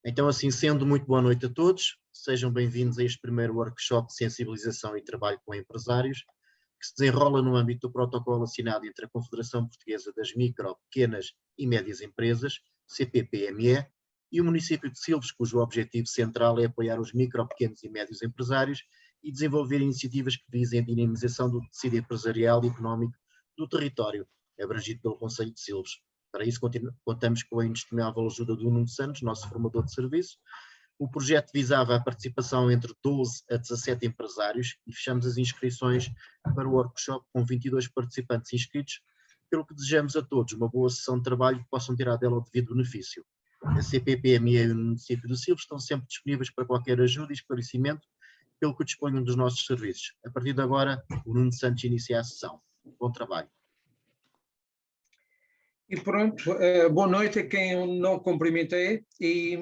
Então, assim sendo, muito boa noite a todos. Sejam bem-vindos a este primeiro workshop de sensibilização e trabalho com empresários, que se desenrola no âmbito do protocolo assinado entre a Confederação Portuguesa das Micro, Pequenas e Médias Empresas, CPPME, e o município de Silves, cujo objetivo central é apoiar os micro, pequenos e médios empresários e desenvolver iniciativas que visem a dinamização do tecido empresarial e económico do território, abrangido pelo Concelho de Silves. Para isso, contamos com a inestimável ajuda do Nuno Santos, nosso formador de serviço. O projeto visava a participação entre 12 a 17 empresários e fechamos as inscrições para o workshop com 22 participantes inscritos, pelo que desejamos a todos uma boa sessão de trabalho que possam tirar dela o devido benefício. A CPPME e o município de Silves estão sempre disponíveis para qualquer ajuda e esclarecimento, pelo que disponham dos nossos serviços. A partir de agora, o Nuno Santos inicia a sessão. Bom trabalho. E pronto, boa noite a quem eu não cumprimentei e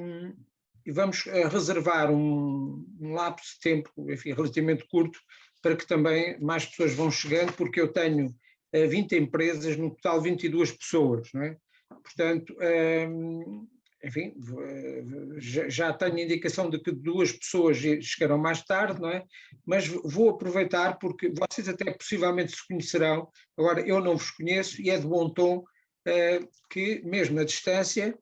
vamos reservar um lapso de tempo, enfim, relativamente curto, para que também mais pessoas vão chegando, porque eu tenho 20 empresas, no total 22 pessoas, não é? Portanto, enfim, já tenho indicação de que 2 pessoas chegarão mais tarde, não é? Mas vou aproveitar porque vocês até possivelmente se conhecerão, agora eu não vos conheço e é de bom tom que mesmo à distância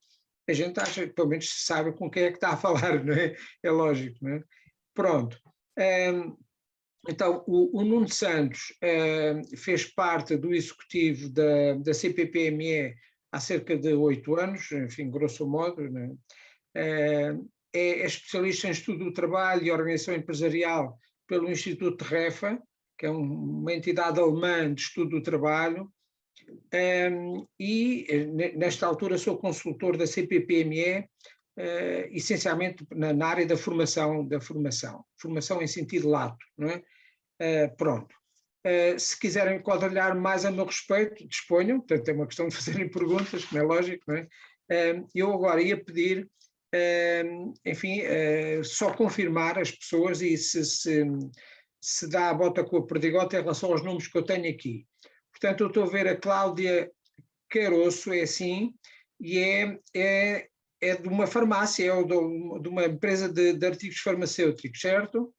a gente acha que pelo menos se sabe com quem é que está a falar, não é? É lógico, não é? Pronto. Então, o Nuno Santos fez parte do executivo da CPPME há cerca de 8 anos, enfim, grosso modo, não é? É especialista em estudo do trabalho e organização empresarial pelo Instituto REFA, que é uma entidade alemã de estudo do trabalho, e nesta altura sou consultor da CPPME, essencialmente na área da formação em sentido lato, não é? Pronto. Se quiserem quadrilhar mais a meu respeito, disponham, portanto é uma questão de fazerem perguntas, como é lógico, não é? Eu agora ia pedir, enfim, só confirmar as pessoas e se dá a bota com a perdigota em relação aos números que eu tenho aqui. Portanto, eu estou a ver a Cláudia Caroço, é assim, e é de uma farmácia, é de uma empresa de artigos farmacêuticos, certo?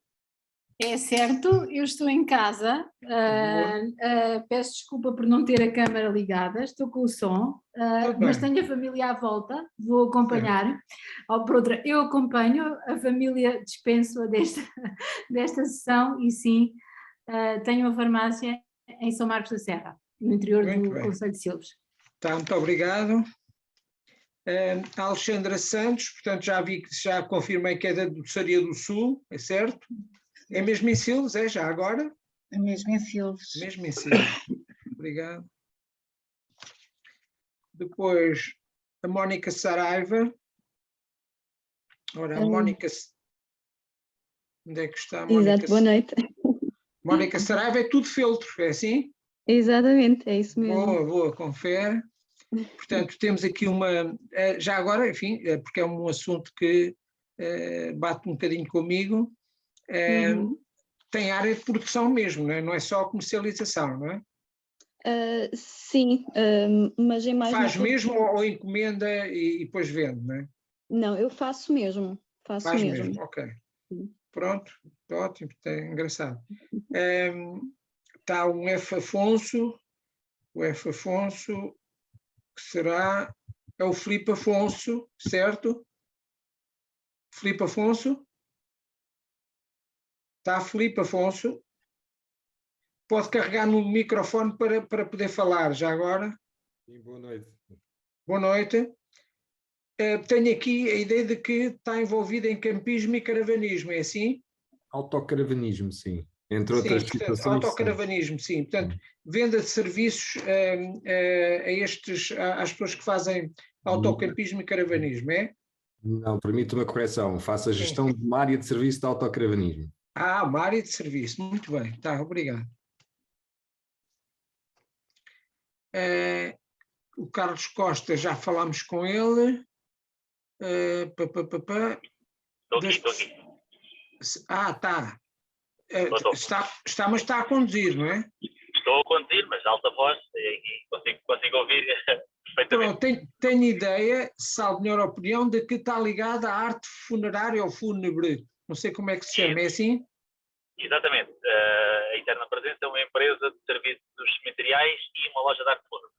É certo, eu estou em casa, peço desculpa por não ter a câmara ligada, estou com o som, mas tenho a família à volta, vou acompanhar, ou por outra, eu acompanho, a família dispenso-a desta sessão e sim, tenho uma farmácia em São Marcos da Serra, no interior do Concelho de Silves. Tá, muito obrigado. A Alexandra Santos, portanto já vi que já confirmei que é da Doçaria do Sul, é certo? É mesmo em Silves, é já agora? É mesmo em Silves. Mesmo em Silves. Obrigado. Depois, a Mónica Saraiva. Ora, a Mónica... Onde é que está a Mónica? Exato, boa noite. Mónica Saraiva é tudo feltro, é assim? Exatamente, é isso mesmo. Boa, confere. Portanto, temos aqui uma... Já agora, enfim, porque é um assunto que bate um bocadinho comigo, tem área de produção mesmo, não é só comercialização, não é? Sim, mas é mais... Faz mesmo ou encomenda e depois vende, não é? Não, eu faço mesmo. Faz mesmo, ok. Pronto, ótimo, é engraçado. Está um F. Afonso, o F. Afonso, que será... É o Filipe Afonso, certo? Filipe Afonso? Está Filipe Afonso? Pode carregar no microfone para poder falar, já agora? Sim, boa noite. Boa noite. Tenho aqui a ideia de que está envolvido em campismo e caravanismo, é assim? Autocaravanismo, sim. Entre outras situações. Autocaravanismo, sim. Portanto, venda de serviços às pessoas que fazem autocampismo e caravanismo, é? Não, permite uma correção. Faço a gestão de uma área de serviço de autocaravanismo. Uma área de serviço. Muito bem. Tá, obrigado. O Carlos Costa, já falámos com ele. Estou aqui. Tá. Mas está a conduzir, não é? Estou a conduzir, mas alta voz e consigo ouvir perfeitamente. Pronto, tenho ideia, salvo melhor opinião, de que está ligada à arte funerária ou fúnebre. Não sei como é que se chama, é assim? Exatamente. A Eterna Presença é uma empresa de serviços cemiteriais e uma loja de arte fúnebre.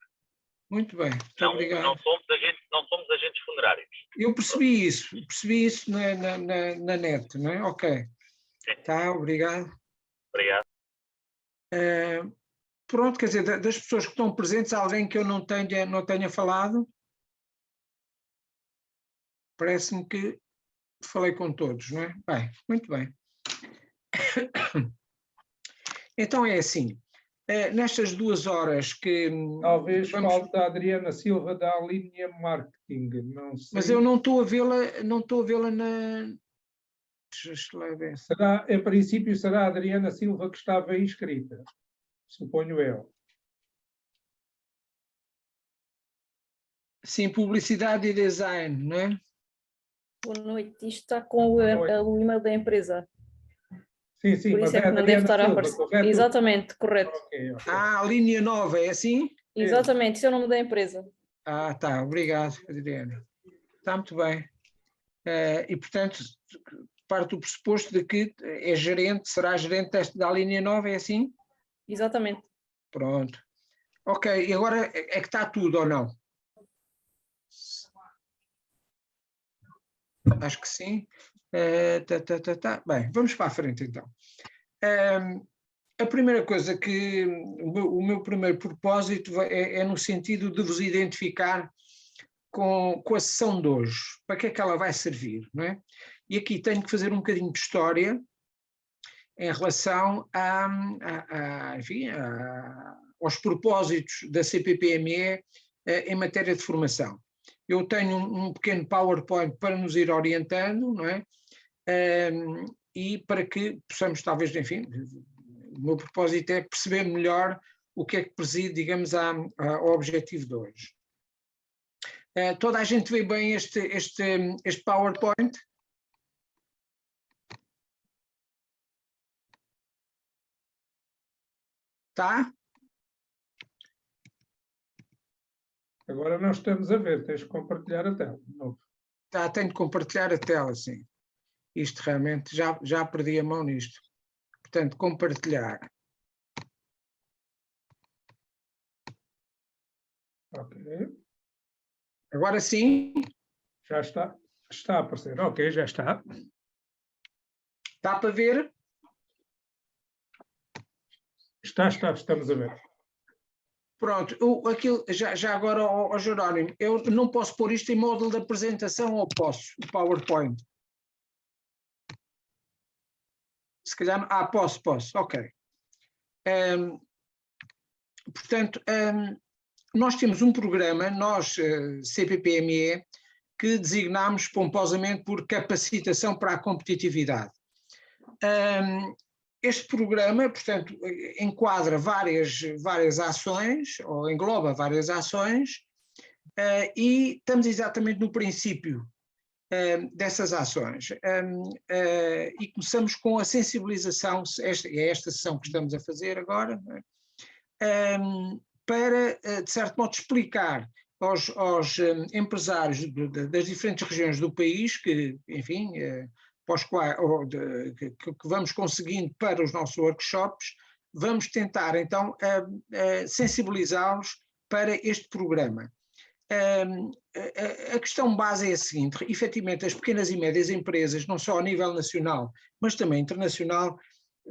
Muito bem, muito Não, obrigado. não somos agentes funerários. Eu percebi isso na net, não é? Ok. Tá, obrigado. Obrigado. Pronto, quer dizer, das pessoas que estão presentes, alguém que eu não tenha falado? Parece-me que falei com todos, não é? Bem, muito bem. Então é assim, nestas 2 horas que... Talvez falte a Adriana Silva da Linha Marketing, não sei. Mas eu não estou a vê-la na... Deixa lá ver. Em princípio será a Adriana Silva que estava inscrita, suponho eu. Sim, publicidade e design, não é? Boa noite, isto está com o e-mail da empresa. Sim, sim, Por mas isso é é que a não deve Adriana estar a Silva, aparecer. correto? Exatamente, correto. Ok. A linha nova, é assim? Exatamente, isso é o nome da empresa. Tá, obrigado, Adriana. Está muito bem. E, portanto, parte do pressuposto de que será gerente da linha nova, é assim? Exatamente. Pronto. Ok, e agora é que está tudo ou não? Acho que sim. Bem, vamos para a frente então. A primeira coisa que o meu primeiro propósito é no sentido de vos identificar com a sessão de hoje. Para que é que ela vai servir, não é? E aqui tenho que fazer um bocadinho de história em relação enfim, aos propósitos da CPPME em matéria de formação. Eu tenho um pequeno PowerPoint para nos ir orientando, não é? E para que possamos, talvez, enfim, o meu propósito é perceber melhor o que é que preside, digamos, ao objetivo de hoje. Toda a gente vê bem este PowerPoint? Tá? Agora nós estamos a ver, tens de compartilhar a tela de novo. Tá, tenho de compartilhar a tela, sim. Isto realmente, já perdi a mão nisto. Portanto, compartilhar. Ok. Agora sim? Já está a aparecer. Ok, já está. Dá para ver? Estamos a ver. Pronto, aquilo, já agora, ao Jerónimo, eu não posso pôr isto em módulo de apresentação ou posso? O PowerPoint? Se calhar, posso, ok. Portanto, nós temos um programa, nós, CPPME, que designámos pomposamente por capacitação para a competitividade. Este programa, portanto, enquadra várias ações, ou engloba várias ações, e estamos exatamente no princípio dessas ações. E começamos com a sensibilização, é esta sessão que estamos a fazer agora, para, de certo modo, explicar aos empresários das diferentes regiões do país, que, enfim, que vamos conseguindo para os nossos workshops, vamos tentar, então, sensibilizá-los para este programa. A questão base é a seguinte: efetivamente, as pequenas e médias empresas, não só a nível nacional, mas também internacional,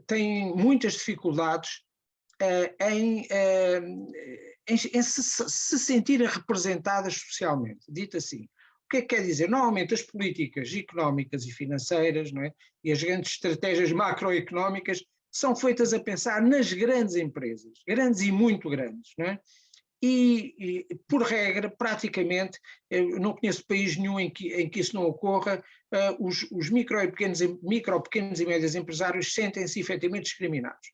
têm muitas dificuldades em se sentirem representadas socialmente, dito assim. O que é que quer dizer? Normalmente as políticas económicas e financeiras, não é? E as grandes estratégias macroeconómicas são feitas a pensar nas grandes empresas, grandes e muito grandes, não é? E por regra, praticamente, eu não conheço país nenhum em que isso não ocorra, os micro, pequenos e médios empresários sentem-se efetivamente discriminados.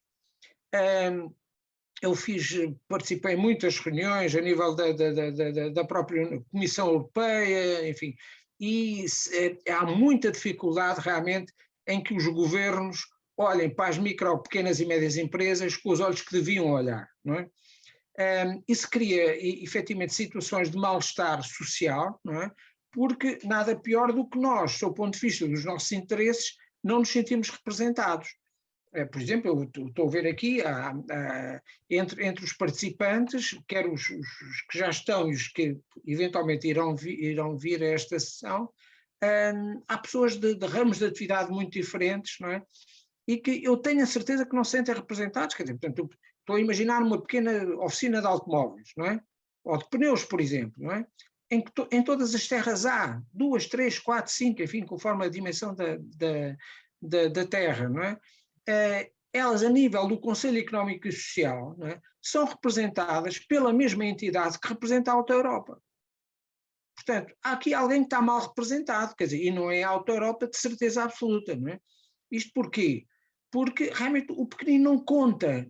Eu participei em muitas reuniões a nível da própria Comissão Europeia, enfim, e há muita dificuldade realmente em que os governos olhem para as micro, pequenas e médias empresas com os olhos que deviam olhar, não é? Isso cria, efetivamente, situações de mal-estar social, não é? Porque nada pior do que nós, sob o ponto de vista dos nossos interesses, não nos sentimos representados. Por exemplo, eu estou a ver aqui, entre os participantes, quer os que já estão e os que eventualmente irão vir a esta sessão, há pessoas de ramos de atividade muito diferentes, não é? E que eu tenho a certeza que não se sentem representados. Quer dizer, portanto, estou a imaginar uma pequena oficina de automóveis, não é? Ou de pneus, por exemplo, não é? Em todas as terras há 2, 3, 4, 5, enfim, conforme a dimensão da terra, não é? Elas, a nível do Conselho Económico e Social, não é? São representadas pela mesma entidade que representa a Auto Europa. Portanto, há aqui alguém que está mal representado, quer dizer, e não é a Auto Europa de certeza absoluta, não é? Isto porquê? Porque realmente o pequenino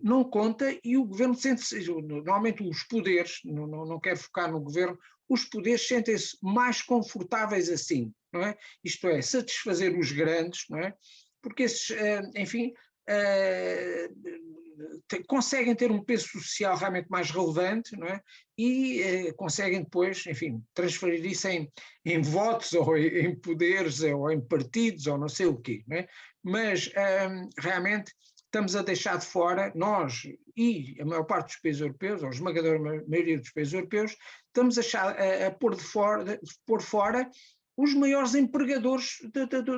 não conta e o governo sente-se, normalmente os poderes, não quero focar no governo, os poderes sentem-se mais confortáveis assim, não é? Isto é, satisfazer os grandes, não é? Porque esses, enfim, conseguem ter um peso social realmente mais relevante, não é? E conseguem depois, enfim, transferir isso em votos ou em poderes ou em partidos ou não sei o quê, não é? Mas realmente estamos a deixar de fora, nós e a maior parte dos países europeus, ou a esmagadora maioria dos países europeus, estamos a pôr fora os maiores empregadores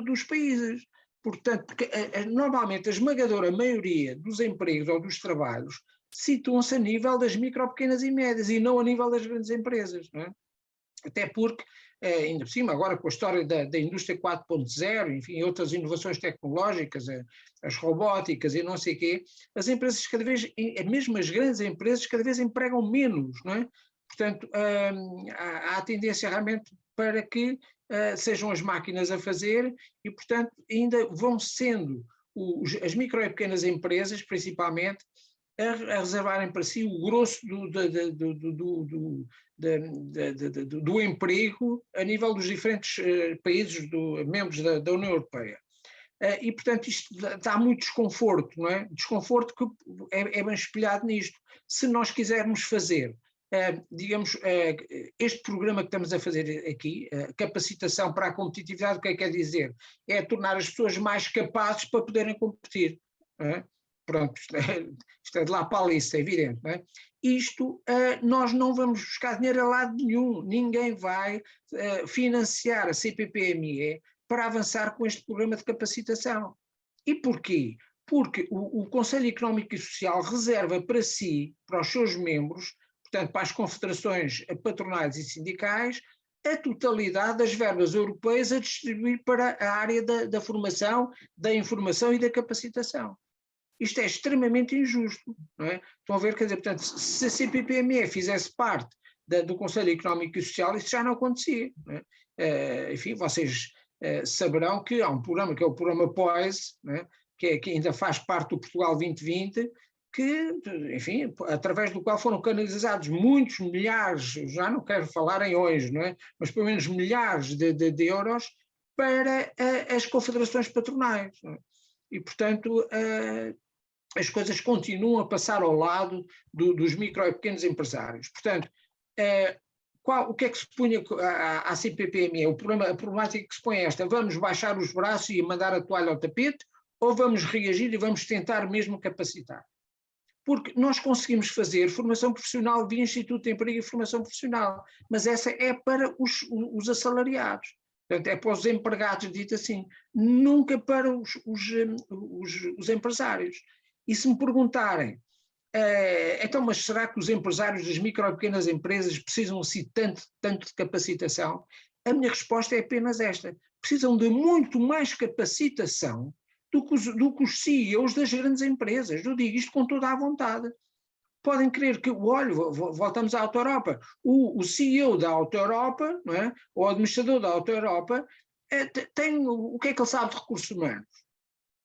dos países. Portanto, porque normalmente a esmagadora maioria dos empregos ou dos trabalhos situam-se a nível das micro, pequenas e médias e não a nível das grandes empresas, não é? Até porque, ainda por cima, agora com a história da indústria 4.0, enfim, outras inovações tecnológicas, as robóticas e não sei o quê, as empresas cada vez, mesmo as grandes empresas, cada vez empregam menos, não é? Portanto, há a tendência realmente para que sejam as máquinas a fazer e, portanto, ainda vão sendo as micro e pequenas empresas, principalmente, a reservarem para si o grosso do emprego a nível dos diferentes países membros da União Europeia. E, portanto, isto dá muito desconforto, não é? Desconforto que é bem espelhado nisto. Se nós quisermos fazer, digamos, este programa que estamos a fazer aqui, capacitação para a competitividade, o que é que quer dizer? É tornar as pessoas mais capazes para poderem competir, não é? Pronto, isto é de lá para ali, isso é evidente, não é? Isto, nós não vamos buscar dinheiro a lado nenhum, ninguém vai financiar a CPPME para avançar com este programa de capacitação. E porquê? Porque o Conselho Económico e Social reserva para si, para os seus membros, portanto para as confederações patronais e sindicais, a totalidade das verbas europeias a distribuir para a área da formação, da informação e da capacitação. Isto é extremamente injusto, não é? Estão a ver, quer dizer, portanto, se a CPPME fizesse parte do Conselho Económico e Social, isso já não acontecia, não é? Enfim, vocês saberão que há um programa, que é o programa POISE, não é? que ainda faz parte do Portugal 2020, que, enfim, através do qual foram canalizados muitos milhares, já não quero falar em hoje, não é? Mas pelo menos milhares de euros para as confederações patronais, não é? E, portanto, as coisas continuam a passar ao lado dos micro e pequenos empresários. Portanto, o que é que se punha à CPPME? A problemática que se põe é esta: vamos baixar os braços e mandar a toalha ao tapete, ou vamos reagir e vamos tentar mesmo capacitar? Porque nós conseguimos fazer formação profissional via Instituto de Emprego e Formação Profissional, mas essa é para os assalariados. Portanto, é para os empregados, dito assim, nunca para os empresários. E se me perguntarem, então, mas será que os empresários das micro e pequenas empresas precisam assim tanto de capacitação? A minha resposta é apenas esta: precisam de muito mais capacitação do que os CEOs das grandes empresas. Eu digo isto com toda a vontade. Podem crer que, olha, voltamos à Auto Europa, o CEO da Auto Europa, não é? O administrador da Auto Europa, o que é que ele sabe de recursos humanos?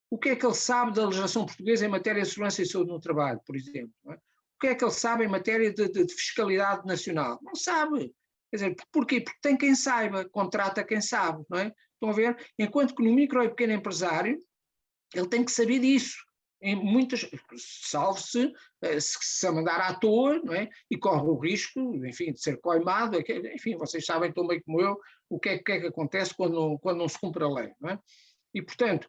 O que é que ele sabe da legislação portuguesa em matéria de segurança e saúde no trabalho, por exemplo? Não é? O que é que ele sabe em matéria de fiscalidade nacional? Não sabe. Quer dizer, porquê? Porque tem quem saiba, contrata quem sabe, não é? Estão a ver? Enquanto que no micro e pequeno empresário, Ele tem que saber disso. Em muitas, salve-se se a mandar à toa, não é? E corre o risco, enfim, de ser coimado. Enfim, vocês sabem tão bem como eu o que é que acontece quando não se cumpre a lei, não é? E, portanto,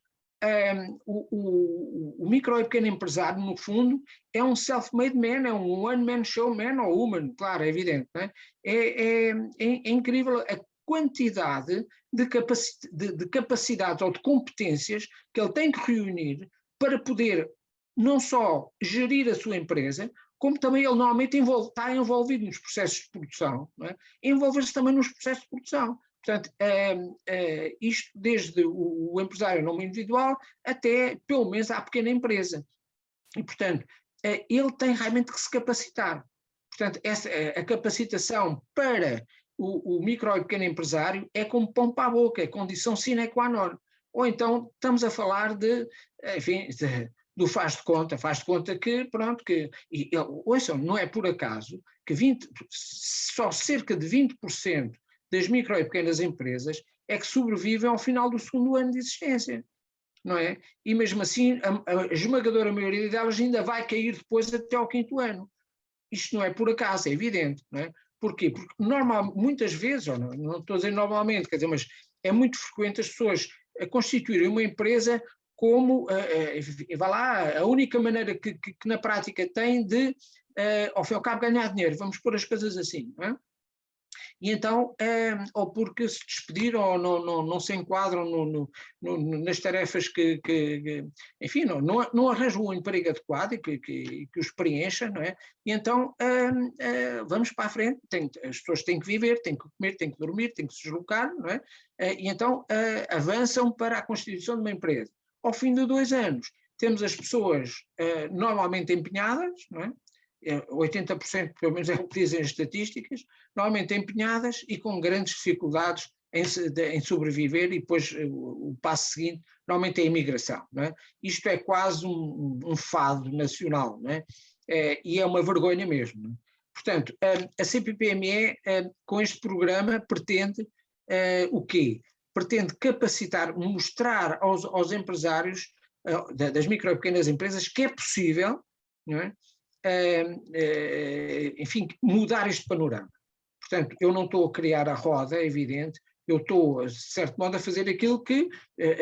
o micro e pequeno empresário, no fundo, é um self-made man, é um one-man show man ou woman, claro, é evidente, não é? É incrível a quantidade de capacidades ou de competências que ele tem que reunir para poder não só gerir a sua empresa, como também ele normalmente está envolvido nos processos de produção, não é? Envolver-se também nos processos de produção. Portanto, isto desde o empresário nome individual até, pelo menos, à pequena empresa. E, portanto, ele tem realmente que se capacitar. Portanto, a capacitação para o micro e pequeno empresário é como pão para a boca, é condição sine qua non. Ou então estamos a falar do faz de conta que, pronto, ouçam, não é por acaso que só cerca de 20% das micro e pequenas empresas é que sobrevivem ao final do segundo ano de existência, não é? E mesmo assim a esmagadora maioria delas ainda vai cair depois até ao 5º ano. Isto não é por acaso, é evidente, não é? Porquê? Porque muitas vezes, ou não estou a dizer normalmente, quer dizer, mas é muito frequente as pessoas constituírem uma empresa como, vá lá, a única maneira que na prática tem de, ao fim e ao cabo, ganhar dinheiro. Vamos pôr as coisas assim, não é? E então, ou porque se despediram ou não se enquadram nas tarefas enfim, não arranjam um emprego adequado e que os preencha, não é? E então, vamos para a frente, as pessoas têm que viver, têm que comer, têm que dormir, têm que se deslocar, não é? E então avançam para a constituição de uma empresa. Ao fim de 2 anos, temos as pessoas normalmente empenhadas, não é? 80% pelo menos é o que dizem as estatísticas, normalmente empenhadas e com grandes dificuldades em sobreviver, e depois o passo seguinte normalmente é a imigração, não é? Isto é quase um fado nacional, não é? E é uma vergonha mesmo, não é? Portanto, a CPPME com este programa pretende o quê? Pretende capacitar, mostrar aos empresários das micro e pequenas empresas que é possível, não é? Enfim, mudar este panorama. Portanto, eu não estou a criar a roda, é evidente, eu estou, de certo modo, a fazer aquilo que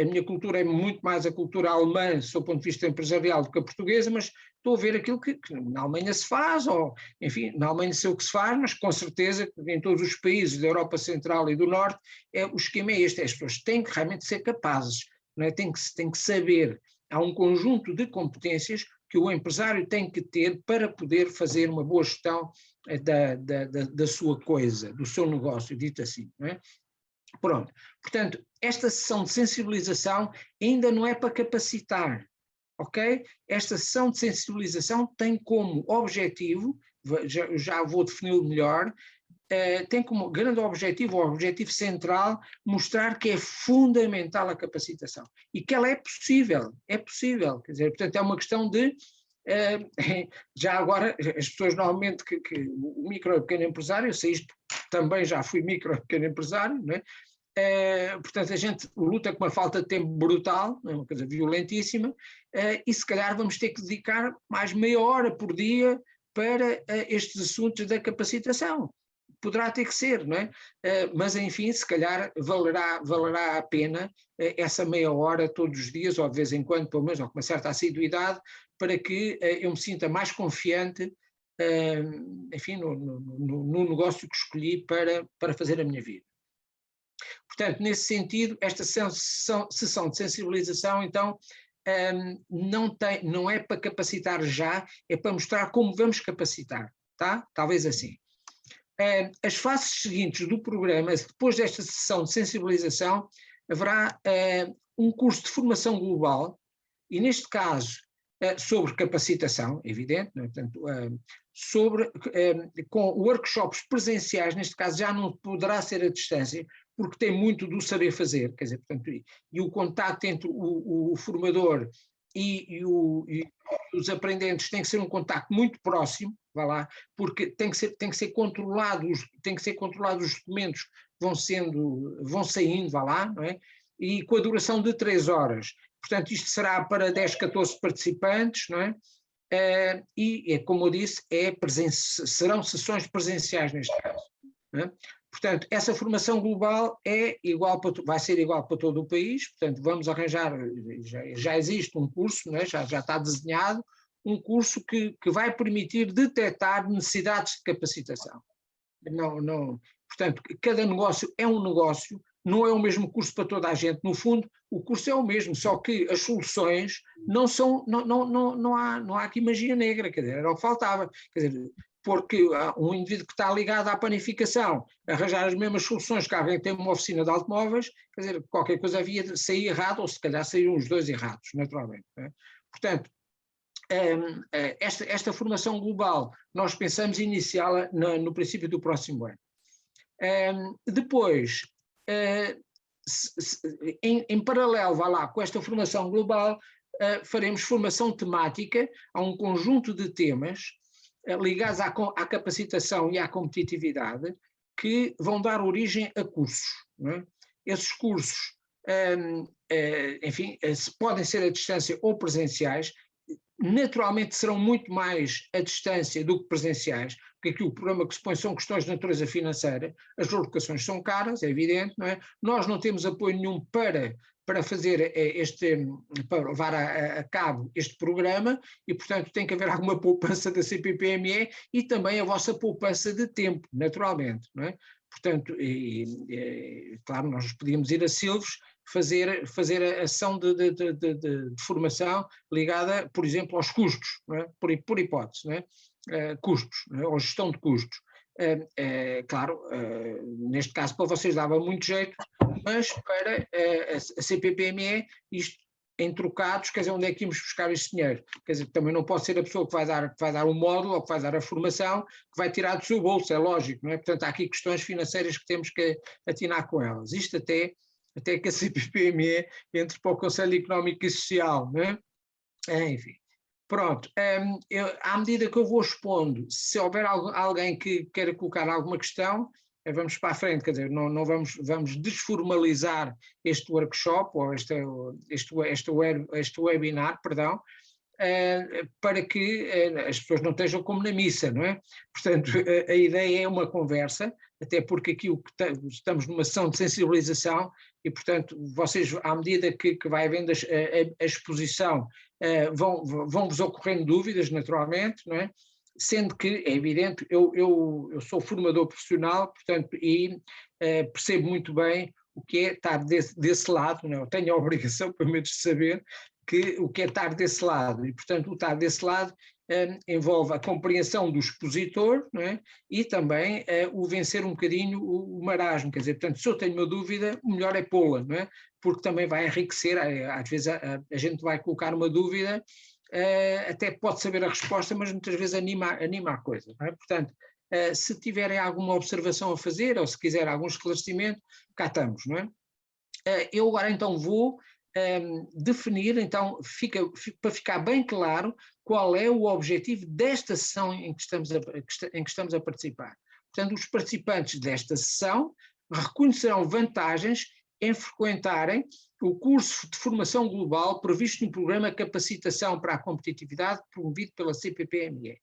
a minha cultura é muito mais a cultura alemã, do ponto de vista empresarial, do que a portuguesa, mas estou a ver aquilo que na Alemanha se faz, ou, enfim, na Alemanha sei o que se faz, mas com certeza em todos os países da Europa Central e do Norte, o esquema é este, as pessoas têm que realmente ser capazes, não é? Têm que saber, há um conjunto de competências que o empresário tem que ter para poder fazer uma boa gestão da sua coisa, do seu negócio, dito assim, não é? Pronto, portanto, esta sessão de sensibilização ainda não é para capacitar, ok? Esta sessão de sensibilização tem como objetivo, já vou defini-lo melhor, tem como grande objetivo, o objetivo central, mostrar que é fundamental a capacitação e que ela é possível, quer dizer, portanto é uma questão de, já agora, as pessoas normalmente o micro e pequeno empresário, eu sei isto, também já fui micro e pequeno empresário, não é? Portanto a gente luta com uma falta de tempo brutal, é uma coisa violentíssima, e se calhar vamos ter que dedicar mais meia hora por dia para estes assuntos da capacitação. Poderá ter que ser, não é? Mas enfim, se calhar valerá a pena essa meia hora todos os dias, ou de vez em quando, pelo menos, ou com uma certa assiduidade, para que eu me sinta mais confiante, enfim, no negócio que escolhi para fazer a minha vida. Portanto, nesse sentido, esta sessão de sensibilização, então, não é para capacitar já, é para mostrar como vamos capacitar, tá? Talvez assim. As fases seguintes do programa, depois desta sessão de sensibilização, haverá um curso de formação global, e neste caso sobre capacitação, evidente, né? Portanto, com workshops presenciais, neste caso já não poderá ser à distância, porque tem muito do saber fazer, quer dizer, portanto, e o contacto entre o formador e os aprendentes tem que ser um contacto muito próximo, vá lá, porque tem que ser controlado os documentos vão saindo, vá lá, não é? e com a duração de 3 horas. Portanto, isto será para 10, 14 participantes, não é? E, como eu disse, serão sessões presenciais neste caso. Não é? Portanto, essa formação global vai ser igual para todo o país, portanto, vamos arranjar, já existe um curso, não é? já está desenhado, um curso que vai permitir detectar necessidades de capacitação. Portanto, cada negócio é um negócio, não é o mesmo curso para toda a gente, no fundo o curso é o mesmo, só que as soluções não há aqui magia negra, quer dizer, era o que faltava, quer dizer, porque um indivíduo que está ligado à panificação, arranjar as mesmas soluções que alguém que tem uma oficina de automóveis, quer dizer, qualquer coisa havia de sair errado, ou se calhar saíram os dois errados, naturalmente. Não é? Portanto, esta formação global, nós pensamos iniciá-la no princípio do próximo ano. Depois, em paralelo, vá lá, com esta formação global, faremos formação temática a um conjunto de temas ligados à capacitação e à competitividade, que vão dar origem a cursos. Não é? Esses cursos, enfim, podem ser à distância ou presenciais, naturalmente serão muito mais à distância do que presenciais, porque aqui o problema que se põe são questões de natureza financeira, as locações são caras, é evidente, não é? Nós não temos apoio nenhum para fazer para levar a cabo este programa e, portanto, tem que haver alguma poupança da CPPME e também a vossa poupança de tempo, naturalmente, não é? Portanto, claro, nós podíamos ir a Silves fazer a ação de formação ligada, por exemplo, aos custos, não é? por hipótese, não é? Custos, não é? Ou gestão de custos. Claro, neste caso para vocês dava muito jeito, mas para a CPPME, isto em trocados, quer dizer, onde é que íamos buscar este dinheiro? Quer dizer, também não pode ser a pessoa que vai dar o módulo ou que vai dar a formação, que vai tirar do seu bolso, é lógico, não é? Portanto, há aqui questões financeiras que temos que atinar com elas. Isto até que a CPPME entre para o Conselho Económico e Social, não é? Enfim. Pronto, à medida que eu vou expondo, se houver alguém que queira colocar alguma questão, vamos para a frente, quer dizer, não vamos desformalizar este workshop, ou este webinar, perdão, para que as pessoas não estejam como na missa, não é? Portanto, a ideia é uma conversa, até porque aqui estamos numa sessão de sensibilização e, portanto, vocês, à medida que vai havendo a exposição, vão-vos ocorrendo dúvidas, naturalmente, não é? Sendo que, é evidente, eu sou formador profissional, portanto, e percebo muito bem o que é estar desse lado, não é? Eu tenho a obrigação, pelo menos, de saber o que é estar desse lado, e, portanto, o estar desse lado envolve a compreensão do expositor, não é? E também o vencer um bocadinho o marasmo, quer dizer, portanto, se eu tenho uma dúvida, o melhor é pô-la, não é? Porque também vai enriquecer, às vezes a gente vai colocar uma dúvida, até pode saber a resposta, mas muitas vezes anima a coisa, não é? Portanto, se tiverem alguma observação a fazer, ou se quiser algum esclarecimento, cá estamos, não é? Eu agora então vou definir, então, para ficar bem claro, qual é o objetivo desta sessão em que estamos a participar. Portanto, os participantes desta sessão reconhecerão vantagens em frequentarem o curso de formação global previsto no programa Capacitação para a Competitividade promovido pela CPPME.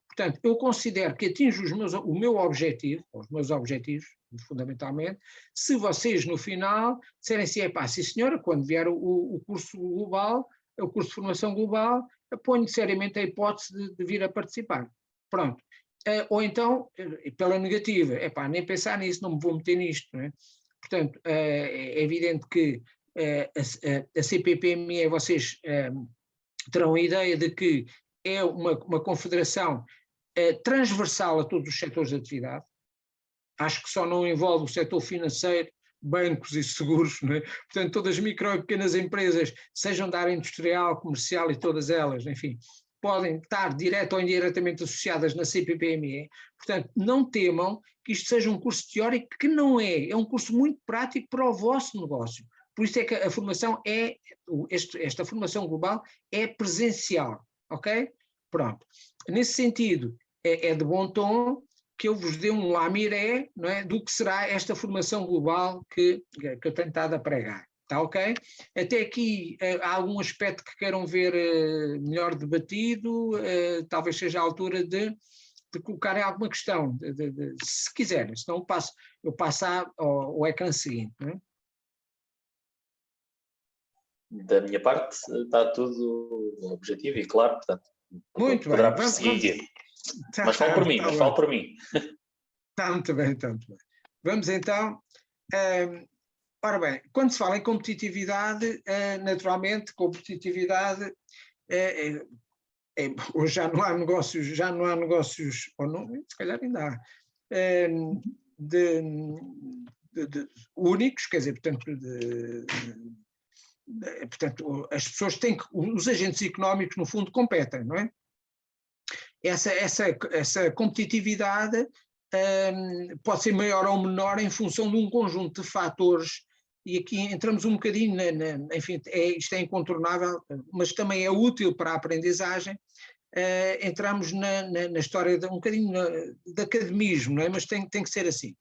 Portanto, eu considero que atinjo o meu objetivo, os meus objetivos, fundamentalmente, se vocês no final disserem assim, sim senhora, quando vier o curso global, o curso de formação global, ponho seriamente a hipótese de vir a participar. Pronto. Ou então, pela negativa, nem pensar nisso, não me vou meter nisto, não é? Portanto, é evidente que a CPPME, vocês terão a ideia de que é uma confederação transversal a todos os setores de atividade. Acho que só não envolve o setor financeiro, bancos e seguros, não é? Portanto, todas as micro e pequenas empresas, sejam da área industrial, comercial e todas elas, enfim, podem estar direto ou indiretamente associadas na CPPME. Portanto, não temam que isto seja um curso teórico, que não é um curso muito prático para o vosso negócio. Por isso é que a formação esta formação global é presencial, ok? Pronto. Nesse sentido, é de bom tom que eu vos dê um lamiré, não é, do que será esta formação global que eu tenho estado a pregar. Está ok? Até aqui há algum aspecto que queiram ver melhor debatido, talvez seja a altura de colocar alguma questão, se quiserem, senão eu passo ao ecrã seguinte. Não é? Da minha parte está tudo objetivo e claro, portanto, muito poderá bem, prosseguir. Mas falo por mim, mas falo por mim. Está muito bem, está muito bem. Vamos então... ora bem, quando se fala em competitividade, naturalmente, competitividade... hoje já não há negócios, ou não, se calhar ainda há, de únicos, quer dizer, portanto, as pessoas têm que, os agentes económicos no fundo competem, não é? Essa competitividade pode ser maior ou menor em função de um conjunto de fatores, e aqui entramos um bocadinho, enfim, isto é incontornável, mas também é útil para a aprendizagem, entramos na história um bocadinho de academismo, não é? Mas tem que ser assim.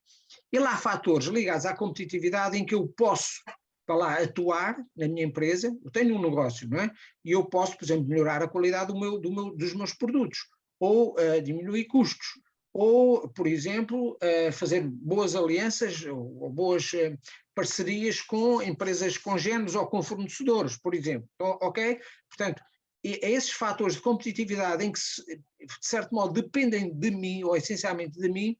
E lá há fatores ligados à competitividade em que eu posso, para lá, atuar na minha empresa, eu tenho um negócio, não é? E eu posso, por exemplo, melhorar a qualidade dos meus produtos, ou diminuir custos, ou, por exemplo, fazer boas alianças ou boas parcerias com empresas congêneres ou com fornecedores, por exemplo, ok? Portanto, esses fatores de competitividade em que, de certo modo, dependem de mim, ou essencialmente de mim,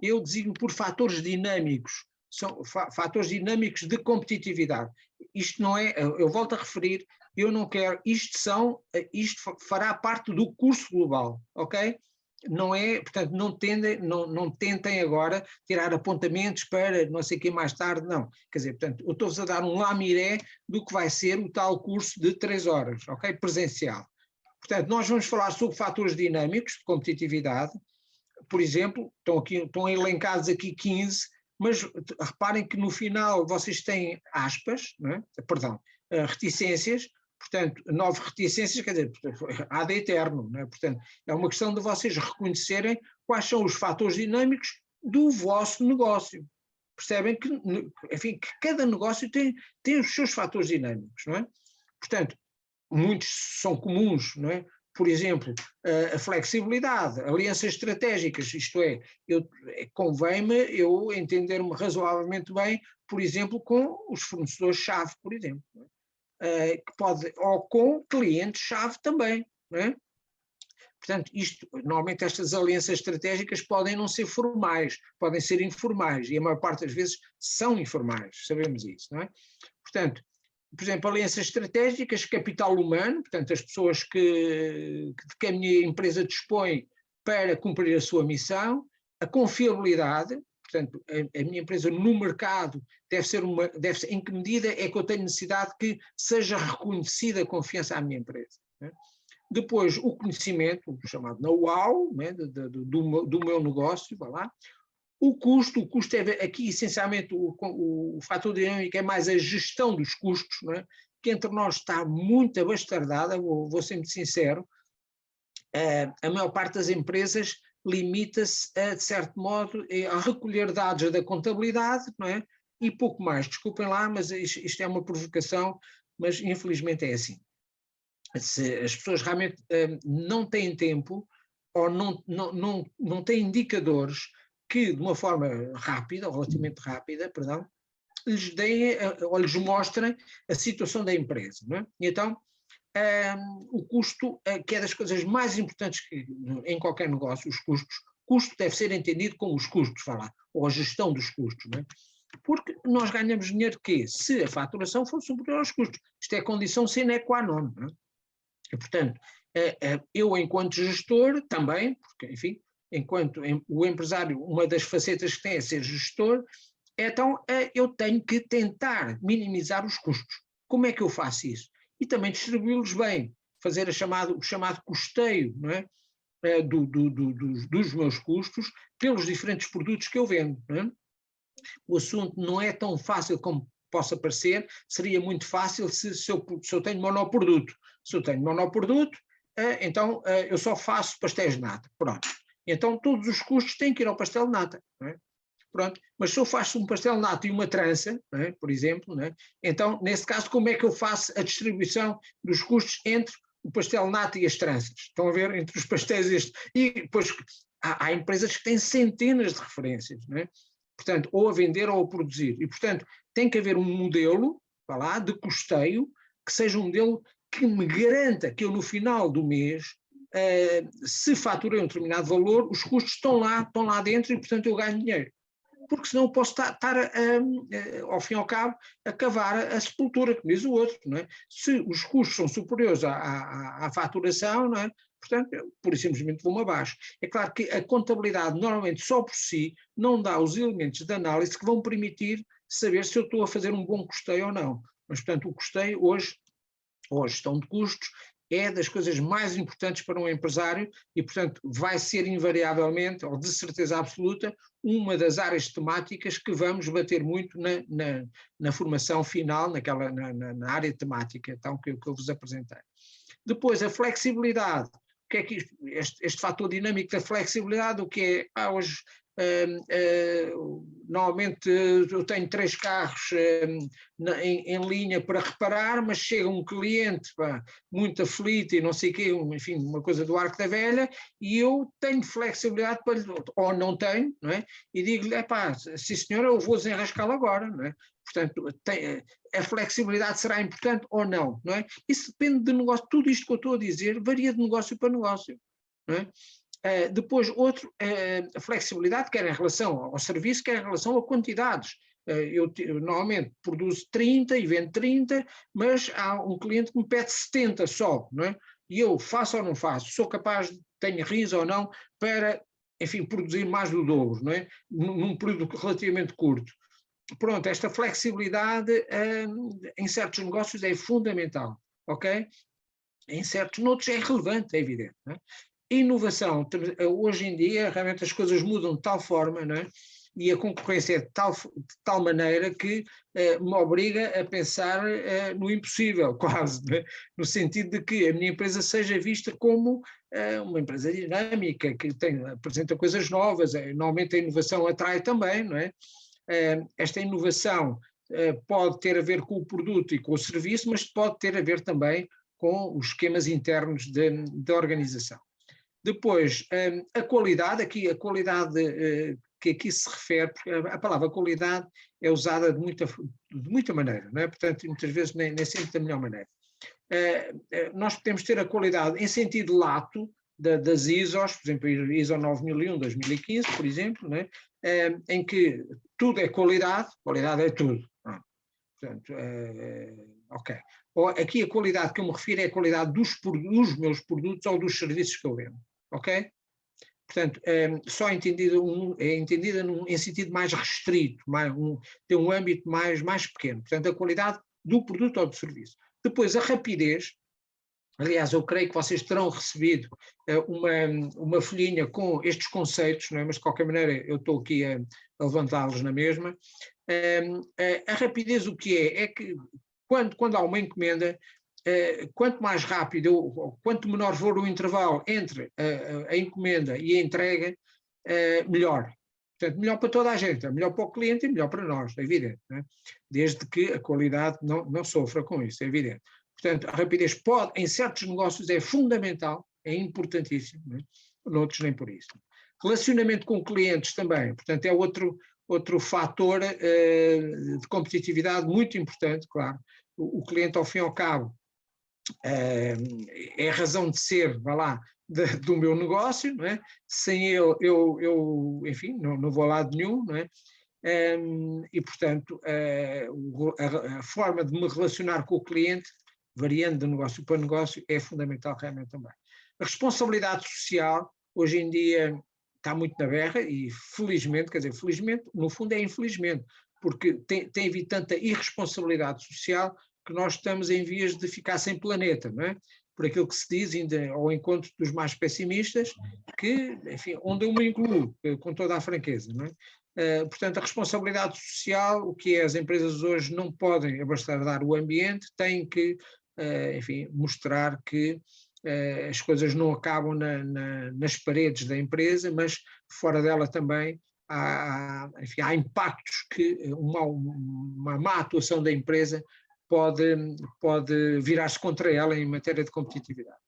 eu designo por fatores dinâmicos, são fatores dinâmicos de competitividade. Isto não é, eu volto a referir, eu não quero, isto fará parte do curso global, ok? Não é, portanto, não tentem agora tirar apontamentos para não sei o que mais tarde, não. Quer dizer, portanto, eu estou-vos a dar um lamiré do que vai ser o tal curso de 3 horas, ok? Presencial. Portanto, nós vamos falar sobre fatores dinâmicos de competitividade, por exemplo, estão elencados aqui 15, mas reparem que no final vocês têm aspas, não é? Perdão, reticências, portanto, 9 reticências, quer dizer, ad eterno, não é? Portanto, é uma questão de vocês reconhecerem quais são os fatores dinâmicos do vosso negócio. Percebem que, enfim, que cada negócio tem os seus fatores dinâmicos, não é? Portanto, muitos são comuns, não é? Por exemplo, a flexibilidade, alianças estratégicas, isto é, convém-me eu entender-me razoavelmente bem, por exemplo, com os fornecedores-chave, por exemplo, não é? Que pode, ou com clientes-chave também, não é? Portanto, normalmente estas alianças estratégicas podem não ser formais, podem ser informais, e a maior parte das vezes são informais, sabemos isso, não é? Portanto, por exemplo, alianças estratégicas, capital humano, portanto, as pessoas de que a minha empresa dispõe para cumprir a sua missão, a confiabilidade, portanto, a minha empresa no mercado deve ser em que medida é que eu tenho necessidade que seja reconhecida a confiança à minha empresa, né? Depois, o conhecimento, o chamado know-how, né, do meu negócio, vai lá. O custo é aqui essencialmente o fator dinâmico é mais a gestão dos custos, não é? Que entre nós está muito abastardada, vou ser muito sincero, a maior parte das empresas limita-se, de certo modo, a recolher dados da contabilidade, não é? E pouco mais. Desculpem lá, mas isto é uma provocação, mas infelizmente é assim. Se as pessoas realmente não têm tempo ou não têm indicadores que, de uma forma rápida, ou relativamente rápida, perdão, lhes deem ou lhes mostrem a situação da empresa, não é? E então, o custo, que é das coisas mais importantes em qualquer negócio, os custos, custo deve ser entendido como os custos, ou a gestão dos custos, não é? Porque nós ganhamos dinheiro se a faturação for superior aos custos. Isto é condição sine qua non, não é? E, portanto, eu enquanto gestor também, porque, enfim, enquanto o empresário, uma das facetas que tem é ser gestor, então eu tenho que tentar minimizar os custos. Como é que eu faço isso? E também distribuí-los bem, fazer o chamado custeio, não é? Dos meus custos pelos diferentes produtos que eu vendo, não é? O assunto não é tão fácil como possa parecer, seria muito fácil se eu tenho monoproduto. Se eu tenho monoproduto, então eu só faço pastéis de nata, pronto. Então todos os custos têm que ir ao pastel de nata, não é? Pronto, mas se eu faço um pastel nato e uma trança, não é? Por exemplo, não é? Então, nesse caso, como é que eu faço a distribuição dos custos entre o pastel nato e as tranças? Estão a ver? Entre os pastéis e depois há empresas que têm centenas de referências, não é? Portanto, ou a vender ou a produzir. E, portanto, tem que haver um modelo, vá lá, de custeio, que seja um modelo que me garanta que eu, no final do mês, se faturei um determinado valor, os custos estão lá dentro e, portanto, eu ganho dinheiro. Porque senão eu posso estar ao fim e ao cabo, a cavar a sepultura, como diz o outro, não é? Se os custos são superiores à faturação, não é? Portanto, eu, pura e simplesmente vou-me abaixo. É claro que a contabilidade, normalmente, só por si, não dá os elementos de análise que vão permitir saber se eu estou a fazer um bom custeio ou não. Mas, portanto, o custeio hoje, ou a gestão de custos, é das coisas mais importantes para um empresário e, portanto, vai ser invariavelmente, ou de certeza absoluta, uma das áreas temáticas que vamos bater muito na formação final, na área temática então, que eu vos apresentei. Depois, a flexibilidade. O que é que este fator dinâmico da flexibilidade, o que é? Hoje, normalmente eu tenho 3 carros em linha para reparar, mas chega um cliente muito aflito e não sei o quê, enfim, uma coisa do arco da velha, e eu tenho flexibilidade para lhe, ou não tenho, não é? E digo-lhe, sim senhora, eu vou desenrascá-lo agora, não é? Portanto, a flexibilidade será importante ou não, não é? Isso depende de negócio, tudo isto que eu estou a dizer varia de negócio para negócio, não é? Depois, a flexibilidade, quer em relação ao serviço, quer em relação a quantidades. Eu normalmente produzo 30 e vendo 30, mas há um cliente que me pede 70 só, não é? E eu faço ou não faço? Sou capaz, tenho riso ou não, para, enfim, produzir mais do dobro, não é? Num período relativamente curto. Pronto, esta flexibilidade em certos negócios é fundamental, ok? Em certos, noutros é relevante, é evidente, não é? Inovação, hoje em dia realmente as coisas mudam de tal forma, não é? E a concorrência é de tal maneira que me obriga a pensar no impossível, quase, não é? No sentido de que a minha empresa seja vista como uma empresa dinâmica, que apresenta coisas novas, normalmente a inovação atrai também, não é? Esta inovação pode ter a ver com o produto e com o serviço, mas pode ter a ver também com os esquemas internos da organização. Depois, a qualidade, a qualidade que aqui se refere, porque a palavra qualidade é usada de muita maneira, não é? Portanto, muitas vezes nem sempre da melhor maneira. Nós podemos ter a qualidade em sentido lato das ISOs, por exemplo, ISO 9001, 2015, por exemplo, não é? Em que tudo é qualidade é tudo. Portanto, ok. Aqui a qualidade que eu me refiro é a qualidade dos meus produtos ou dos serviços que eu vendo. Ok? Portanto, só é entendida em sentido mais restrito, tem um âmbito mais pequeno. Portanto, a qualidade do produto ou do serviço. Depois, a rapidez. Aliás, eu creio que vocês terão recebido uma folhinha com estes conceitos, não é? Mas de qualquer maneira eu estou aqui a levantá-los na mesma. A rapidez o que é? É que quando há uma encomenda, quanto mais rápido, quanto menor for o intervalo entre a encomenda e a entrega, melhor. Portanto, melhor para toda a gente, é melhor para o cliente e melhor para nós, é evidente, não é? Desde que a qualidade não sofra com isso, é evidente. Portanto, a rapidez pode, em certos negócios, é fundamental, é importantíssimo, não é? Noutros nem por isso. Relacionamento com clientes também, portanto, é outro fator de competitividade muito importante, claro. O cliente, ao fim e ao cabo, é a razão de ser, vá lá, do meu negócio, não é? Sem ele, eu enfim, não vou a lado nenhum, não é? E, portanto, a forma de me relacionar com o cliente, variando de negócio para negócio, é fundamental realmente também. A responsabilidade social, hoje em dia, está muito na berra e felizmente, quer dizer, felizmente, no fundo é infelizmente, porque tem havido tanta irresponsabilidade social que nós estamos em vias de ficar sem planeta, não é? Por aquilo que se diz, ainda ao encontro dos mais pessimistas, que, enfim, onde eu me incluo, com toda a franqueza, não é? Portanto, a responsabilidade social, o que é, as empresas hoje não podem abastardar o ambiente, têm que, enfim, mostrar que as coisas não acabam nas paredes da empresa, mas fora dela também enfim, há impactos que uma má atuação da empresa pode virar-se contra ela em matéria de competitividade.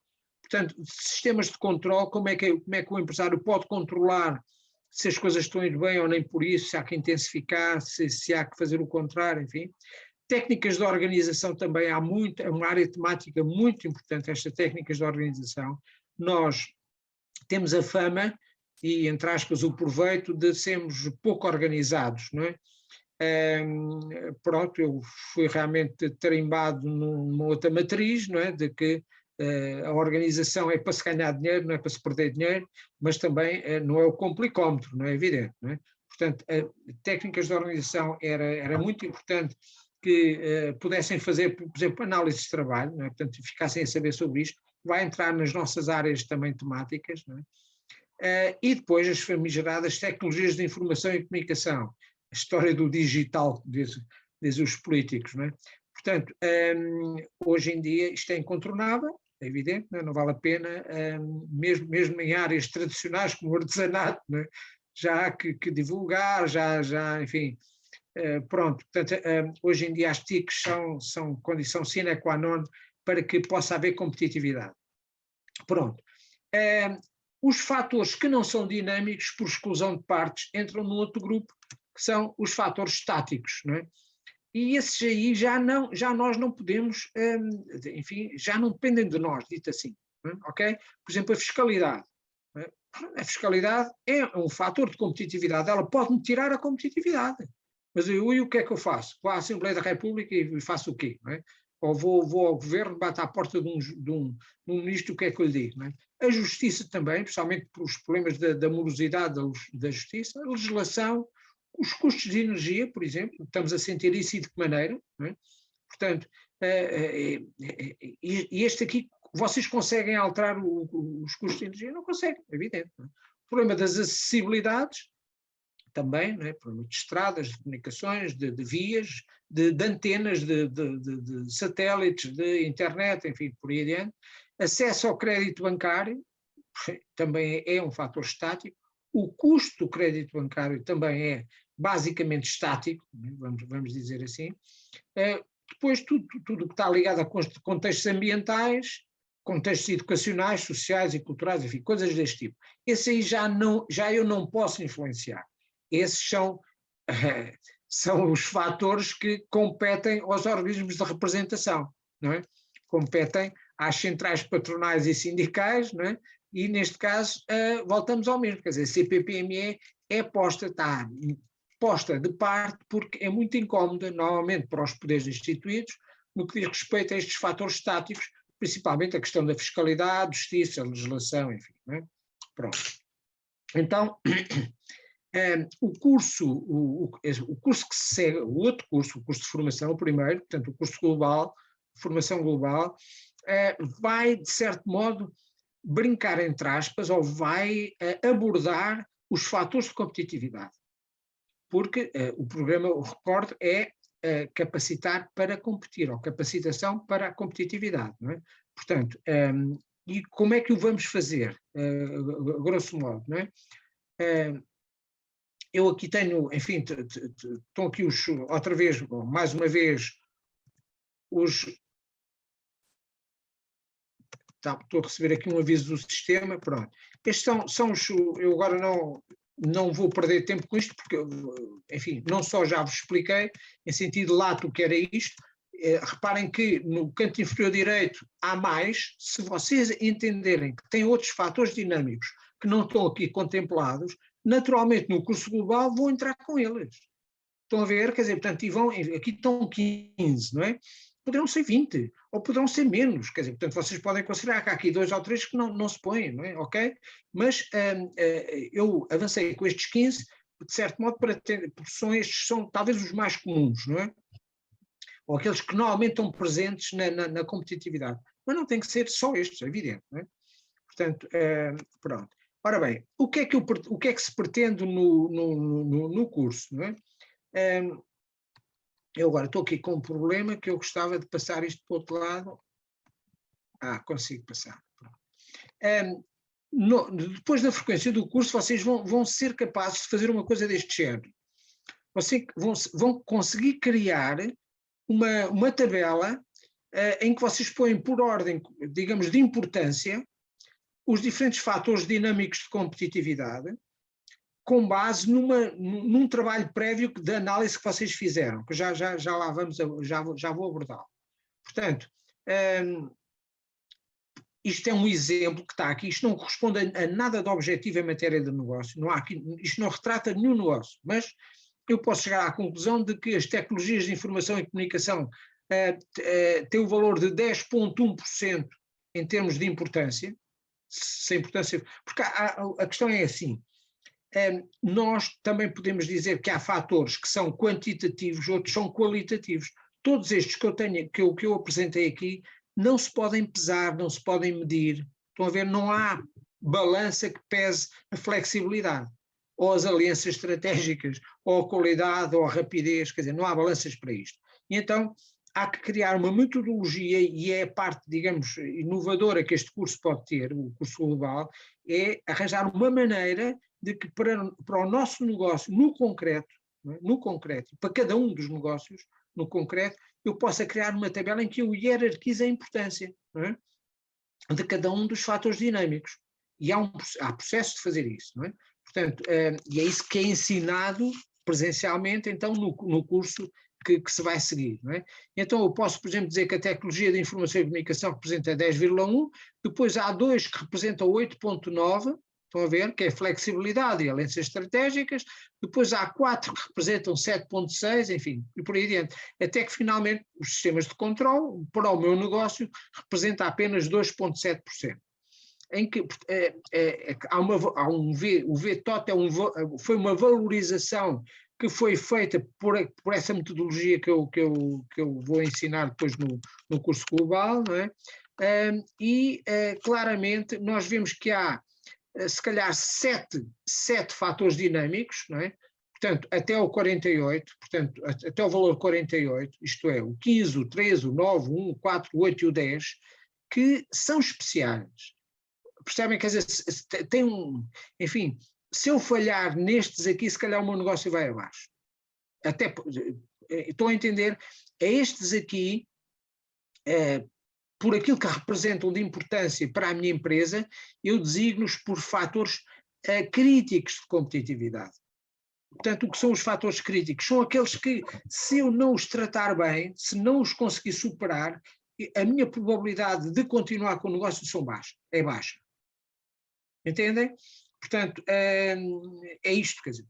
Portanto, sistemas de controle, como é que o empresário pode controlar se as coisas estão indo bem ou nem por isso, se há que intensificar, se há que fazer o contrário, enfim. Técnicas de organização também, é uma área temática muito importante, estas técnicas de organização. Nós temos a fama e, entre aspas, o proveito de sermos pouco organizados, não é? Pronto, eu fui realmente tarimbado numa outra matriz, não é? De que a organização é para se ganhar dinheiro, não é para se perder dinheiro, mas também não é o complicómetro, não é evidente, não é? Portanto, técnicas de organização era muito importante que pudessem fazer, por exemplo, análises de trabalho, não é? Portanto, ficassem a saber sobre isto, vai entrar nas nossas áreas também temáticas, não é? E depois as famigeradas tecnologias de informação e comunicação, a história do digital, dizem os políticos, não é? Portanto, hoje em dia isto é incontornável, é evidente, não é? Não vale a pena, mesmo em áreas tradicionais como o artesanato, não é? Já há que divulgar, enfim, pronto. Portanto, hoje em dia as TICs são condição sine qua non para que possa haver competitividade. Pronto. Os fatores que não são dinâmicos por exclusão de partes entram num outro grupo, que são os fatores estáticos, não é? E esses aí já nós não podemos, enfim, já não dependem de nós, dito assim, não é? Ok? Por exemplo, a fiscalidade. Não é? A fiscalidade é um fator de competitividade, ela pode-me tirar a competitividade. Mas e o que é que eu faço? Vou à Assembleia da República e faço o quê? Não é? Ou vou ao governo, bato à porta de um ministro, o que é que eu lhe digo? Não é? A justiça também, principalmente pelos problemas da morosidade da justiça, a legislação, os custos de energia, por exemplo, estamos a sentir isso e de que maneira? Não é? Portanto, este aqui, vocês conseguem alterar os custos de energia? Não conseguem, é evidente. Não é? O problema das acessibilidades, também, não é? Problema de estradas, de comunicações, de vias, de antenas, de satélites, de internet, enfim, por aí adiante. Acesso ao crédito bancário também é um fator estático. O custo do crédito bancário também é basicamente estático, vamos dizer assim. Depois tudo o que está ligado a contextos ambientais, contextos educacionais, sociais e culturais, enfim, coisas deste tipo. Esse aí já eu não posso influenciar. Esses são os fatores que competem aos organismos de representação, não é? Competem às centrais patronais e sindicais, não é? E neste caso voltamos ao mesmo, quer dizer, a CPPME está posta de parte porque é muito incómoda, normalmente para os poderes instituídos, no que diz respeito a estes fatores estáticos, principalmente a questão da fiscalidade, justiça, legislação, enfim, não é? Pronto. Então, o curso que se segue, o outro curso, o curso de formação, o primeiro, portanto o curso global, formação global, vai, de certo modo, brincar entre aspas, ou vai abordar os fatores de competitividade. Porque o programa, o recordo, é capacitar para competir, ou capacitação para a competitividade, não é? Portanto, e como é que o vamos fazer, grosso modo, não é? Eu aqui tenho, enfim, estão aqui outra vez, mais uma vez, estou a receber aqui um aviso do sistema, pronto. Estes são os, eu agora não vou perder tempo com isto, porque, enfim, não só já vos expliquei, em sentido lato, o que era isto. Reparem que no canto inferior direito há mais, se vocês entenderem que tem outros fatores dinâmicos que não estão aqui contemplados, naturalmente no curso global vão entrar com eles. Estão a ver? Quer dizer, portanto, aqui estão 15, não é? Poderão ser 20, ou poderão ser menos, quer dizer, portanto, vocês podem considerar que há aqui 2 ou 3 que não se põem, não é? Ok? Mas eu avancei com estes 15, de certo modo, porque estes são talvez os mais comuns, não é? Ou aqueles que normalmente estão presentes na competitividade. Mas não tem que ser só estes, é evidente, não é? Portanto, pronto. Ora bem, o que é que se pretende no curso, não é? Eu agora estou aqui com um problema que eu gostava de passar isto para o outro lado. Consigo passar. depois da frequência do curso, vocês vão ser capazes de fazer uma coisa deste género. Vocês vão conseguir criar uma tabela em que vocês põem por ordem, digamos, de importância, os diferentes fatores dinâmicos de competitividade, com base num trabalho prévio de análise que vocês fizeram, que já lá vamos, já vou abordá-lo. Portanto, isto é um exemplo que está aqui, isto não corresponde a nada de objetivo em matéria de negócio, isto não retrata nenhum negócio, mas eu posso chegar à conclusão de que as tecnologias de informação e comunicação têm o valor de 10,1% em termos de importância, sem importância, porque a questão é assim, nós também podemos dizer que há fatores que são quantitativos, outros são qualitativos. Todos estes que eu apresentei aqui não se podem pesar, não se podem medir. Estão a ver, não há balança que pese a flexibilidade, ou as alianças estratégicas, ou a qualidade, ou a rapidez, quer dizer, não há balanças para isto. E então há que criar uma metodologia, e é a parte, digamos, inovadora que este curso pode ter, o curso global, é arranjar uma maneira de que para o nosso negócio, no concreto, para cada um dos negócios, no concreto, eu possa criar uma tabela em que eu hierarquize a importância de cada um dos fatores dinâmicos. E há processo de fazer isso, não é? Portanto, e é isso que é ensinado presencialmente, então, no curso que se vai seguir, não é? Então eu posso, por exemplo, dizer que a tecnologia de informação e comunicação representa 10,1, depois há 2 que representam 8,9, estão a ver, que é flexibilidade e alianças estratégicas, depois há 4 que representam 7,6, enfim, e por aí adiante, até que finalmente os sistemas de controle, para o meu negócio, representa apenas 2,7%. Em que há o VTOT foi uma valorização que foi feita por essa metodologia que eu vou ensinar depois no curso global, não é? Claramente nós vemos que há se calhar 7 fatores dinâmicos, não é? Portanto, até o 48, portanto, até o valor 48, isto é, o 15, o 13, o 9, o 1, o 4, o 8 e o 10, que são especiais. Percebem? Quer dizer, tem enfim, se eu falhar nestes aqui, se calhar o meu negócio vai abaixo. Até, estou a entender, estes aqui, por aquilo que representam de importância para a minha empresa, eu designo-os por fatores críticos de competitividade. Portanto, o que são os fatores críticos? São aqueles que, se eu não os tratar bem, se não os conseguir superar, a minha probabilidade de continuar com o negócio é baixa. Entendem? Portanto, é isto, quer dizer,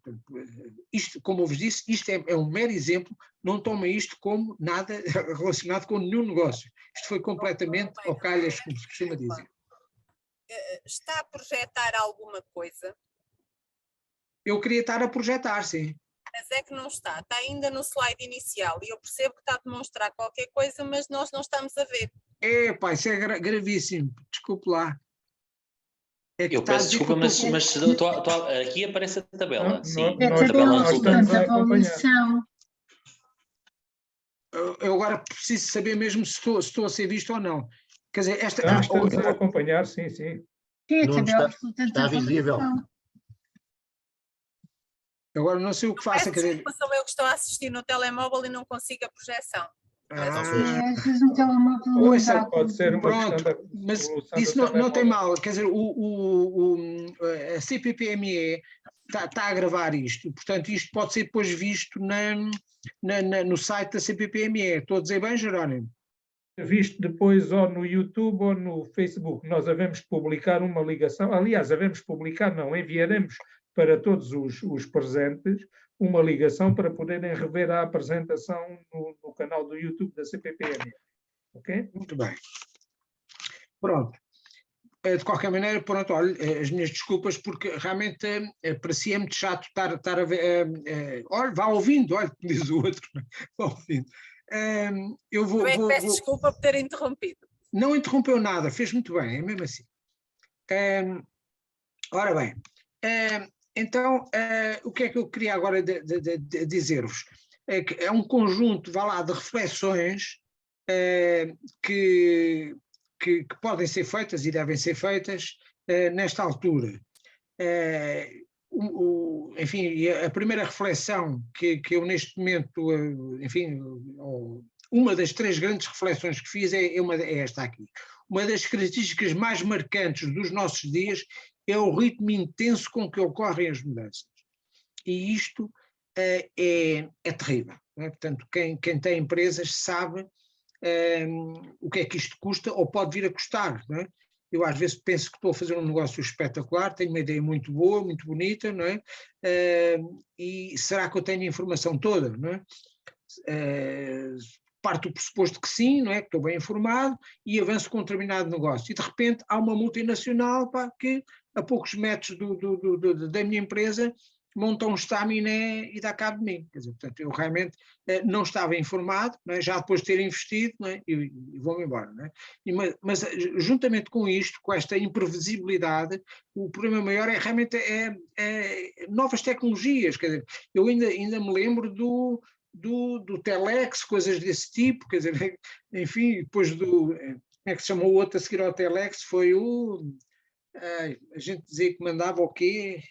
isto, como eu vos disse, isto é um mero exemplo, não tomem isto como nada relacionado com nenhum negócio. Isto foi completamente ao calhas, como se costuma dizer. Está a projetar alguma coisa? Eu queria estar a projetar, sim. Mas é que não está ainda no slide inicial, e eu percebo que está a demonstrar qualquer coisa, mas nós não estamos a ver. Pá, isso é gravíssimo, desculpe lá. Eu peço desculpa, mas aqui aparece a tabela. Sim, a tabela de avaliação. Eu agora preciso saber mesmo se estou a ser visto ou não. Quer dizer, estamos a acompanhar, sim. Sim, a tabela está visível. Agora não sei o que faço. Sou eu que estou a assistir no telemóvel e não consigo a projeção. Às vezes um telemóvel pode ser uma pronto, mas isso não tem mal. Quer dizer, a CPPME está a gravar isto, portanto isto pode ser depois visto no site da CPPME. Estou a dizer bem, Jerónimo? Visto depois ou no YouTube ou no Facebook. Nós havemos publicar uma ligação, aliás, enviaremos para todos os presentes uma ligação para poderem rever a apresentação no canal do YouTube da CPPM. Ok? Muito bem. Pronto. De qualquer maneira, pronto, olha, as minhas desculpas, porque realmente parecia muito chato estar a ver. Olha, vá ouvindo, olha, diz o outro, vá ouvindo. Peço desculpa por ter interrompido. Não interrompeu nada, fez muito bem, é mesmo assim. Ora bem, então, o que é que eu queria agora dizer-vos? É um conjunto, vá lá, de reflexões que podem ser feitas e devem ser feitas nesta altura. Enfim, a primeira reflexão que eu neste momento, enfim, uma das 3 grandes reflexões que fiz é esta aqui. Uma das características mais marcantes dos nossos dias é o ritmo intenso com que ocorrem as mudanças. E isto é terrível. Não é? Portanto, quem tem empresas sabe o que é que isto custa ou pode vir a custar. Não é? Eu às vezes penso que estou a fazer um negócio espetacular, tenho uma ideia muito boa, muito bonita, não é? E será que eu tenho a informação toda? Não é? Parto do pressuposto que sim, não é? Que estou bem informado e avanço com um determinado negócio. E de repente há uma multinacional que a poucos metros da minha empresa monta um estaminé e dá cabo de mim. Quer dizer, portanto, eu realmente não estava informado, não é? Já depois de ter investido, não é? e vou-me embora. Não é? Mas juntamente com isto, com esta imprevisibilidade, o problema maior é realmente novas tecnologias. Quer dizer, eu ainda me lembro do Telex, coisas desse tipo, quer dizer, enfim, depois como é que se chamou o outro a seguir ao Telex? Foi a gente dizia que mandava o quê?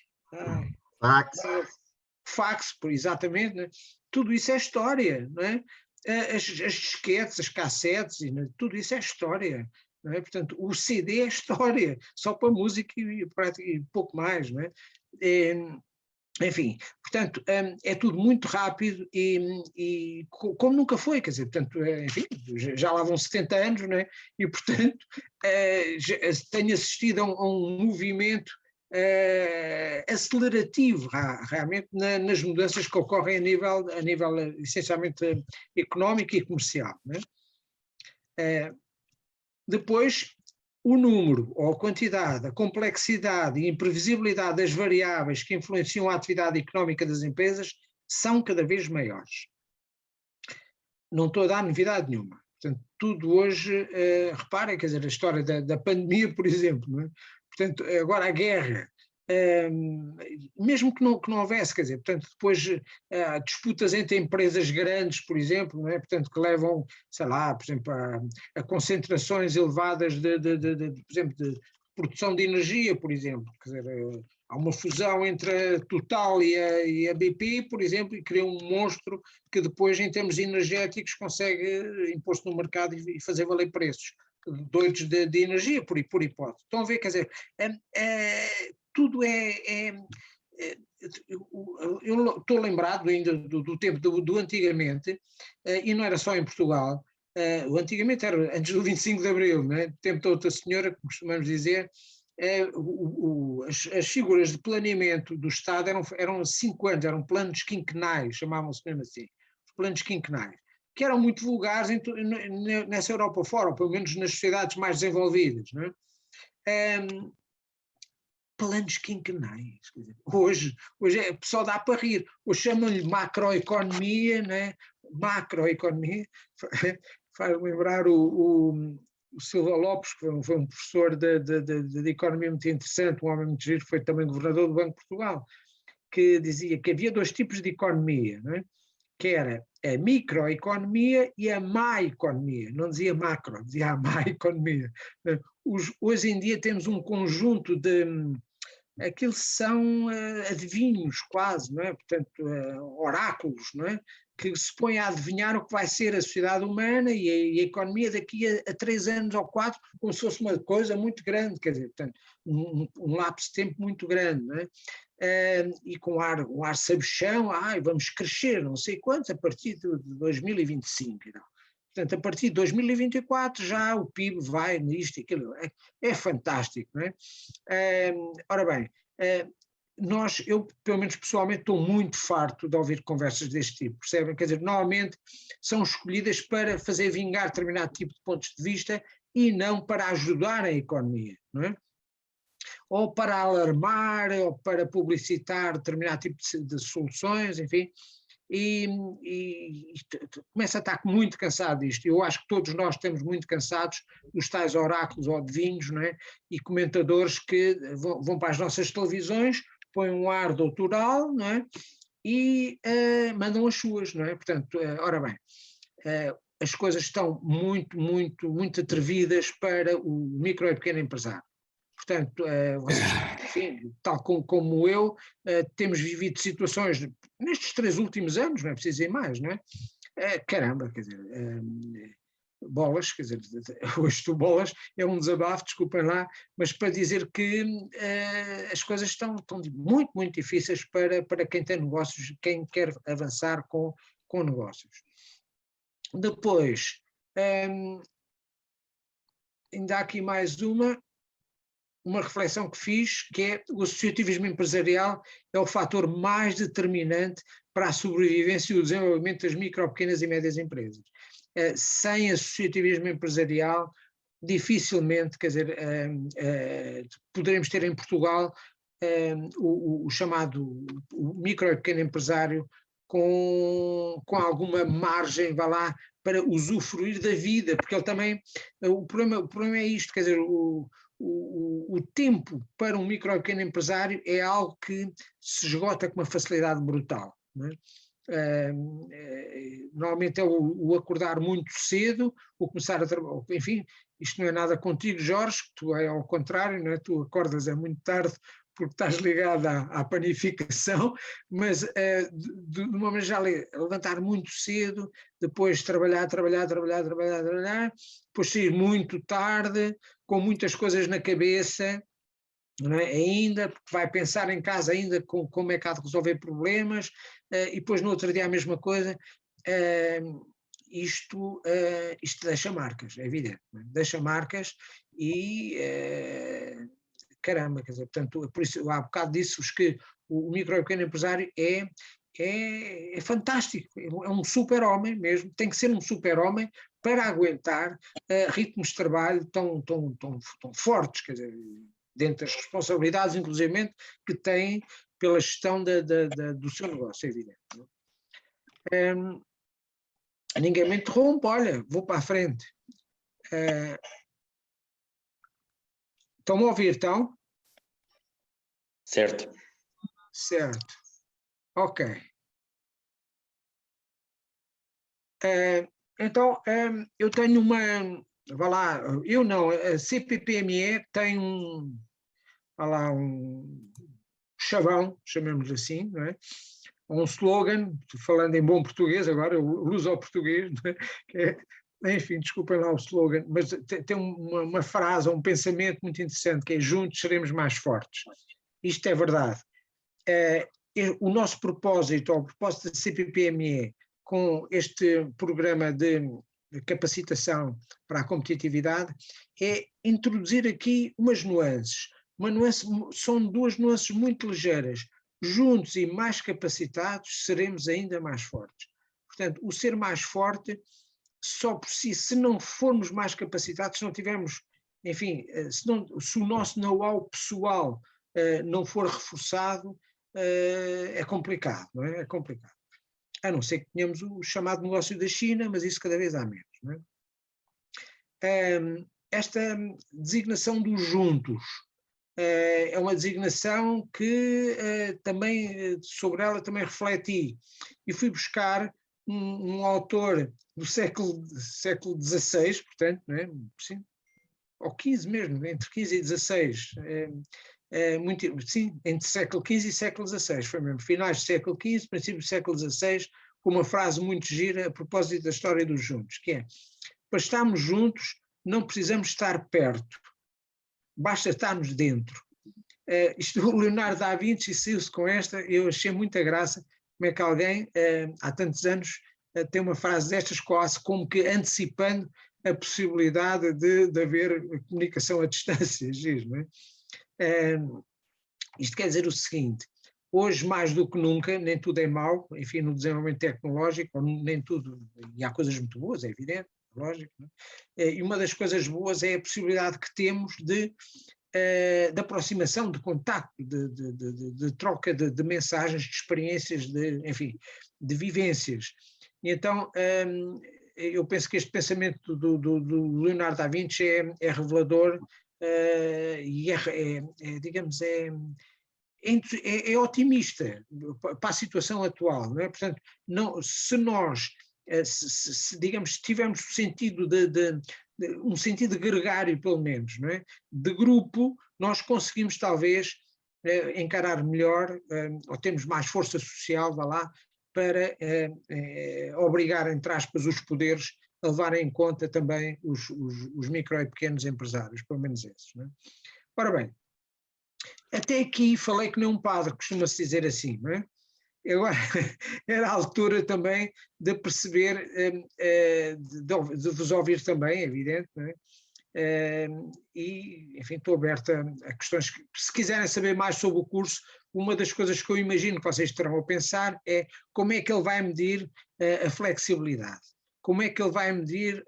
Fax, exatamente, né? Tudo isso é história, não é? As disquetes, as cassetes, né? Tudo isso é história, não é? Portanto, o CD é história, só para música e pouco mais, não é? Enfim, portanto, é tudo muito rápido e como nunca foi, quer dizer, portanto, enfim, já lá vão 70 anos, não é? E, portanto, tenho assistido a um movimento acelerativo, realmente, nas mudanças que ocorrem a nível essencialmente económico e comercial. Não é? Depois, o número, ou a quantidade, a complexidade e imprevisibilidade das variáveis que influenciam a atividade económica das empresas são cada vez maiores. Não estou a dar novidade nenhuma. Portanto, tudo hoje, reparem, quer dizer, a história da pandemia, por exemplo, não é? Portanto, agora a guerra, mesmo que não houvesse, quer dizer, portanto, depois disputas entre empresas grandes, por exemplo, não é? Portanto, que levam, sei lá, por exemplo, a concentrações elevadas por exemplo, de produção de energia, por exemplo, quer dizer, há uma fusão entre a Total e a BP, por exemplo, e cria um monstro que depois, em termos energéticos, consegue impor-se no mercado e fazer valer preços doidos de energia, por hipótese. Estão a ver, quer dizer, tudo eu estou lembrado ainda do tempo do antigamente, e não era só em Portugal, o antigamente era antes do 25 de Abril, não é? Do tempo da outra senhora, que costumamos dizer, as figuras de planeamento do Estado eram 5 anos, eram planos quinquenais, chamavam-se mesmo assim, os planos quinquenais, que eram muito vulgares nessa Europa fora, ou pelo menos nas sociedades mais desenvolvidas. Não é? Planos quinquenais. Hoje o pessoal dá para rir. Hoje chamam-lhe macroeconomia, não é? Macroeconomia. Faz lembrar o Silva Lopes, que foi um professor de economia muito interessante, um homem muito giro, foi também governador do Banco de Portugal, que dizia que havia 2 tipos de economia, não é? Que era a microeconomia e a má economia, não dizia macro, dizia a má economia. Hoje em dia temos um conjunto de, aquilo são adivinhos quase, não é? Portanto, oráculos, não é? Que se põem a adivinhar o que vai ser a sociedade humana e a economia daqui a 3 anos ou 4, como se fosse uma coisa muito grande, quer dizer, portanto, um lapso de tempo muito grande, não é? E com um ar sabichão, vamos crescer não sei quantos a partir de 2025. Não. Portanto, a partir de 2024 já o PIB vai nisto e aquilo. É fantástico, não é? Ora bem, eu, pelo menos pessoalmente, estou muito farto de ouvir conversas deste tipo, percebem? Quer dizer, normalmente são escolhidas para fazer vingar determinado tipo de pontos de vista e não para ajudar a economia, não é? Ou para alarmar, ou para publicitar determinado tipo de soluções, enfim, e começa a estar muito cansado disto. Eu acho que todos nós estamos muito cansados dos tais oráculos ou adivinhos, não é? E comentadores que vão para as nossas televisões, põem um ar doutoral, não é? E mandam as suas, não é? Portanto, ora bem, as coisas estão muito, muito, muito atrevidas para o micro e pequeno empresário. Portanto, vocês, enfim, tal como eu, temos vivido situações nestes 3 últimos anos, não é preciso ir mais, não é? Caramba, quer dizer, bolas, quer dizer, hoje estou bolas, é um desabafo, desculpem lá, mas para dizer que as coisas estão muito, muito difíceis para quem tem negócios, quem quer avançar com negócios. Depois, ainda há aqui mais uma reflexão que fiz, que é o associativismo empresarial é o fator mais determinante para a sobrevivência e o desenvolvimento das micro, pequenas e médias empresas. Sem associativismo empresarial, dificilmente, quer dizer, poderemos ter em Portugal o chamado micro e pequeno empresário com alguma margem, vá lá, para usufruir da vida, porque ele também, o problema é isto, quer dizer, o tempo para um micro e pequeno empresário é algo que se esgota com uma facilidade brutal, não é? Normalmente é o acordar muito cedo, o começar a trabalhar, enfim, isto não é nada contigo, Jorge, tu é ao contrário, não é? Tu acordas muito tarde porque estás ligado à panificação, mas de uma maneira geral levantar muito cedo, depois trabalhar, depois sair muito tarde, com muitas coisas na cabeça, não é? Ainda, porque vai pensar em casa ainda como é que há de resolver problemas, e depois no outro dia a mesma coisa. Isto deixa marcas, é evidente, não é? Deixa marcas e caramba, quer dizer, portanto, por isso há bocado disse-vos que o micro e pequeno empresário é fantástico, é um super-homem mesmo, tem que ser um super-homem para aguentar ritmos de trabalho tão fortes, quer dizer, dentro das responsabilidades, inclusivamente, que tem pela gestão do seu negócio, é evidente. Ninguém me interrompe, olha, vou para a frente. Estão-me a ouvir, então? Certo. Certo. Ok. Então, eu tenho uma... Vá lá, eu não, a CPPME tem um chavão, chamemos assim, não é? Um slogan, falando em bom português, agora eu uso ao português, não é? Que é, enfim, desculpem lá o slogan, mas tem uma frase, um pensamento muito interessante, que é juntos seremos mais fortes. Isto é verdade. O nosso propósito, o propósito da CPPME, com este programa de capacitação para a competitividade, é introduzir aqui umas nuances. São 2 nuances muito ligeiras. Juntos e mais capacitados seremos ainda mais fortes. Portanto, o ser mais forte, só por si, se não formos mais capacitados, se não tivermos, enfim, se o nosso know-how pessoal não for reforçado, é complicado, não é? É complicado. A não ser que tenhamos o chamado negócio da China, mas isso cada vez há menos, não é? Esta designação dos juntos é uma designação que também, sobre ela também refleti, e fui buscar um autor do século XVI, portanto, não é? Sim, ou XV mesmo, entre XV e XVI, sim, entre século XV e século XVI, foi mesmo, finais do século XV, princípio do século XVI, com uma frase muito gira a propósito da história dos juntos, que é: para estarmos juntos não precisamos estar perto, basta estarmos dentro. O Leonardo da Vinci saiu-se com esta, eu achei muita graça, como é que alguém, há tantos anos, tem uma frase destas, quase como que antecipando a possibilidade de haver comunicação à distância, não é? Isto quer dizer o seguinte: hoje, mais do que nunca, nem tudo é mau, enfim, no desenvolvimento tecnológico, nem tudo, e há coisas muito boas, é evidente, lógico, não é? E uma das coisas boas é a possibilidade que temos de aproximação, de contacto, de troca de mensagens, de experiências, enfim, de vivências. E então, eu penso que este pensamento do Leonardo da Vinci é revelador e digamos, é otimista para a situação atual, não é? Portanto, não, se nós, digamos, se tivermos o sentido um sentido gregário, pelo menos, não é? De grupo, nós conseguimos talvez encarar melhor, ou temos mais força social, vá lá, para obrigar, entre aspas, os poderes a levar em conta também os micro e pequenos empresários, pelo menos esses. Não é? Ora bem, até aqui falei que nem um padre, costuma-se dizer assim, não é? Agora, era a altura também de perceber, de vos ouvir também, é evidente, não é? E, enfim, estou aberta a questões que, se quiserem saber mais sobre o curso, uma das coisas que eu imagino que vocês terão a pensar é como é que ele vai medir a flexibilidade, como é que ele vai medir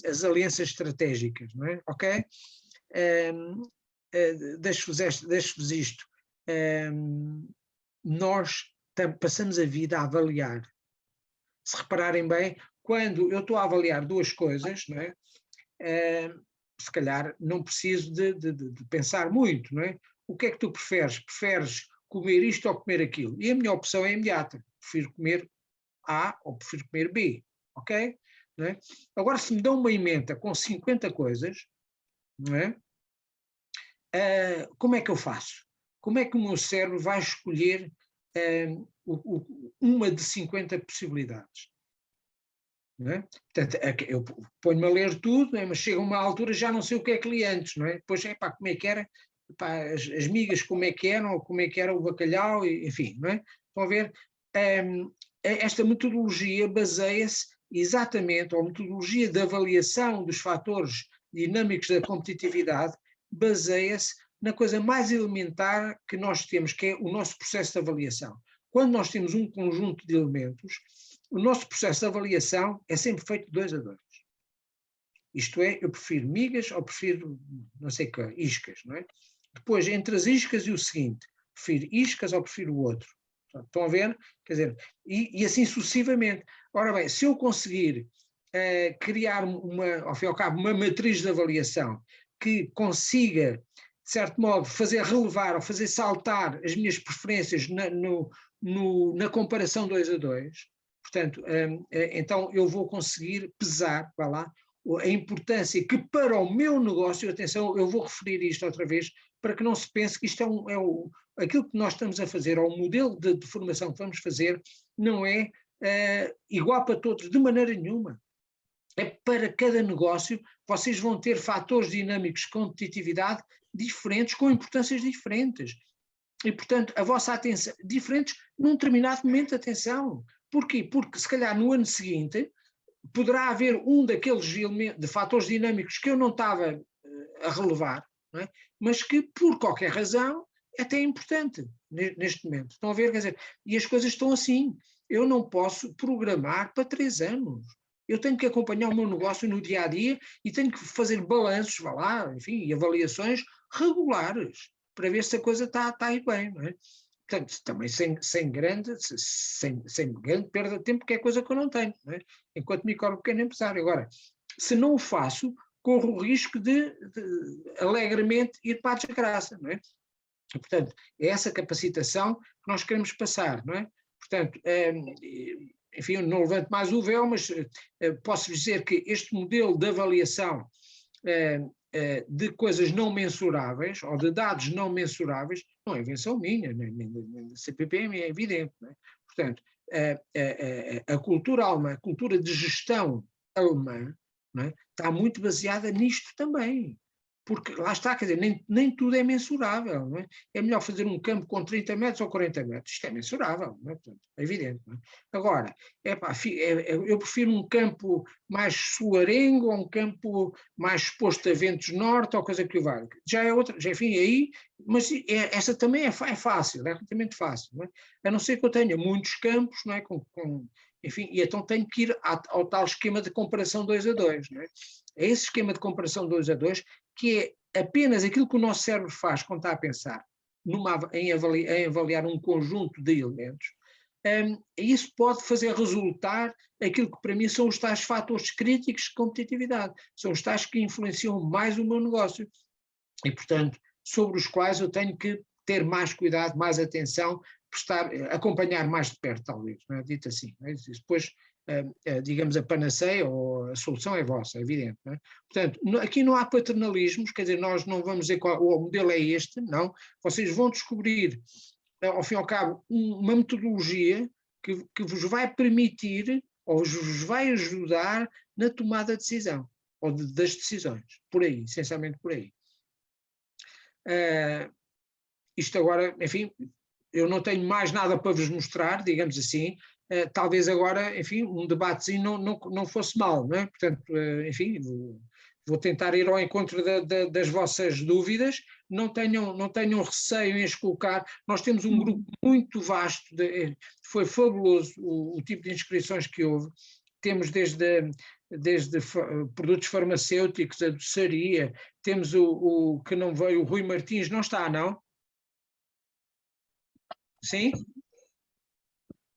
as alianças estratégicas, não é? Ok? Deixo-vos isto. Nós passamos a vida a avaliar. Se repararem bem, quando eu estou a avaliar duas coisas, não é? Se calhar não preciso de pensar muito, não é? O que é que tu preferes? Preferes comer isto ou comer aquilo? E a minha opção é imediata. Prefiro comer A ou prefiro comer B, ok? Não é? Agora, se me dão uma emenda com 50 coisas, não é? Como é que eu faço? Como é que o meu cérebro vai escolher uma de 50 possibilidades? Não é? Portanto, eu ponho-me a ler tudo, não é? Mas chega uma altura já não sei o que é que li antes, não é? Depois, como é que era? As migas como é que eram, ou como é que era o bacalhau, enfim, não é? Estão a ver? Esta metodologia baseia-se exatamente, ou a metodologia de avaliação dos fatores dinâmicos da competitividade, baseia-se na coisa mais elementar que nós temos, que é o nosso processo de avaliação. Quando nós temos um conjunto de elementos, o nosso processo de avaliação é sempre feito 2 a 2. Isto é, eu prefiro migas ou prefiro, não sei o que, iscas, não é? Depois, entre as iscas e o seguinte, prefiro iscas ou prefiro o outro. Estão a ver? Quer dizer, e assim sucessivamente. Ora bem, se eu conseguir criar, ao fim e ao cabo, uma matriz de avaliação que consiga, de certo modo, fazer relevar ou fazer saltar as minhas preferências na comparação 2 a 2, portanto, então eu vou conseguir pesar, vá lá, a importância que para o meu negócio, atenção, eu vou referir isto outra vez, para que não se pense que isto aquilo que nós estamos a fazer, ou o modelo de formação que vamos fazer, não é igual para todos, de maneira nenhuma. É para cada negócio, vocês vão ter fatores dinâmicos de competitividade diferentes, com importâncias diferentes. E, portanto, a vossa atenção, diferentes num determinado momento de atenção. Porquê? Porque, se calhar, no ano seguinte, poderá haver um daqueles de fatores dinâmicos que eu não estava a relevar, não é? Mas que, por qualquer razão, é até importante neste momento. Estão a ver? Quer dizer, e as coisas estão assim. Eu não posso programar para 3 anos. Eu tenho que acompanhar o meu negócio no dia a dia e tenho que fazer balanços, vá lá, enfim, e avaliações regulares para ver se a coisa está a ir bem, não é? Portanto, também sem grande perda de tempo, que é coisa que eu não tenho, não é? Enquanto micro pequeno empresário. Agora, se não o faço, corro o risco de alegremente ir para a desgraça, não é? E, portanto, é essa capacitação que nós queremos passar, não é? Portanto, enfim, eu não levanto mais o véu, mas posso dizer que este modelo de avaliação de coisas não mensuráveis, ou de dados não mensuráveis, não é invenção minha, nem da CPPM, é evidente, não é? Portanto, a cultura alemã, a cultura de gestão alemã, não é? Está muito baseada nisto também. Porque lá está, quer dizer, nem tudo é mensurável, não é? É melhor fazer um campo com 30 metros ou 40 metros, isto é mensurável, não é? Portanto, é evidente, não é? Agora, eu prefiro um campo mais solarengo ou um campo mais exposto a ventos norte ou coisa que o valha. Já é outra, já, enfim, aí, mas essa também é fácil, é relativamente fácil, não é? A não ser que eu tenha muitos campos, não é? Enfim, e então tenho que ir ao tal esquema de comparação 2 a 2, não é? É esse esquema de comparação 2 a 2 que é apenas aquilo que o nosso cérebro faz quando está a pensar em avaliar um conjunto de elementos. Isso pode fazer resultar aquilo que para mim são os tais fatores críticos de competitividade, são os tais que influenciam mais o meu negócio e, portanto, sobre os quais eu tenho que ter mais cuidado, mais atenção, acompanhar mais de perto, talvez, não é? Dito assim. Não é? Depois digamos, a panaceia ou a solução é vossa, é evidente. Não é? Portanto, aqui não há paternalismos, quer dizer, nós não vamos dizer qual o modelo é este, não. Vocês vão descobrir, ao fim e ao cabo, uma metodologia que vos vai permitir ou vos vai ajudar na tomada de decisão, ou das decisões, por aí, essencialmente por aí. Isto agora, enfim, eu não tenho mais nada para vos mostrar, digamos assim, talvez agora, enfim, um debatezinho não fosse mal, não é? Portanto, enfim, vou tentar ir ao encontro das vossas dúvidas, não tenham receio em as colocar. Nós temos um grupo muito vasto, foi fabuloso o tipo de inscrições que houve, temos desde produtos farmacêuticos, a doçaria, temos o que não veio, o Rui Martins, não está, não? Sim?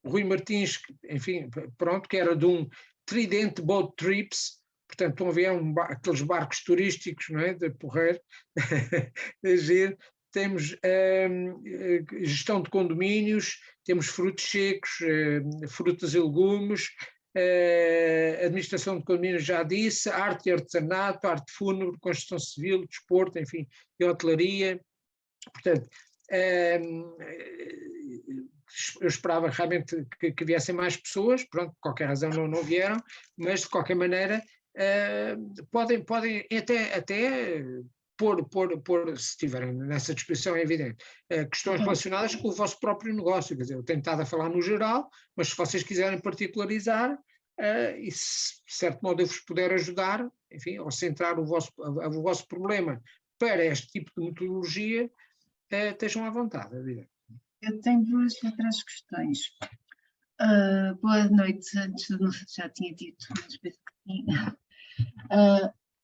O Rui Martins, enfim, pronto, que era de um Trident Boat Trips, portanto, estão a ver aqueles barcos turísticos, não é, de porrer, temos gestão de condomínios, temos frutos secos, frutas e legumes, administração de condomínios, já disse, arte e artesanato, arte fúnebre, construção civil, desporto, enfim, e hotelaria. Portanto, eu esperava realmente que viessem mais pessoas, pronto, por qualquer razão não vieram, mas de qualquer maneira podem até pôr, se estiverem nessa disposição, é evidente, questões relacionadas com o vosso próprio negócio. Quer dizer, eu tenho estado a falar no geral, mas se vocês quiserem particularizar, e se de certo modo eu vos puder ajudar, enfim, ou centrar o vosso problema para este tipo de metodologia, estejam à vontade, é evidente. Eu tenho duas ou três questões. Boa noite, antes não sei se já tinha dito, mas penso que tinha.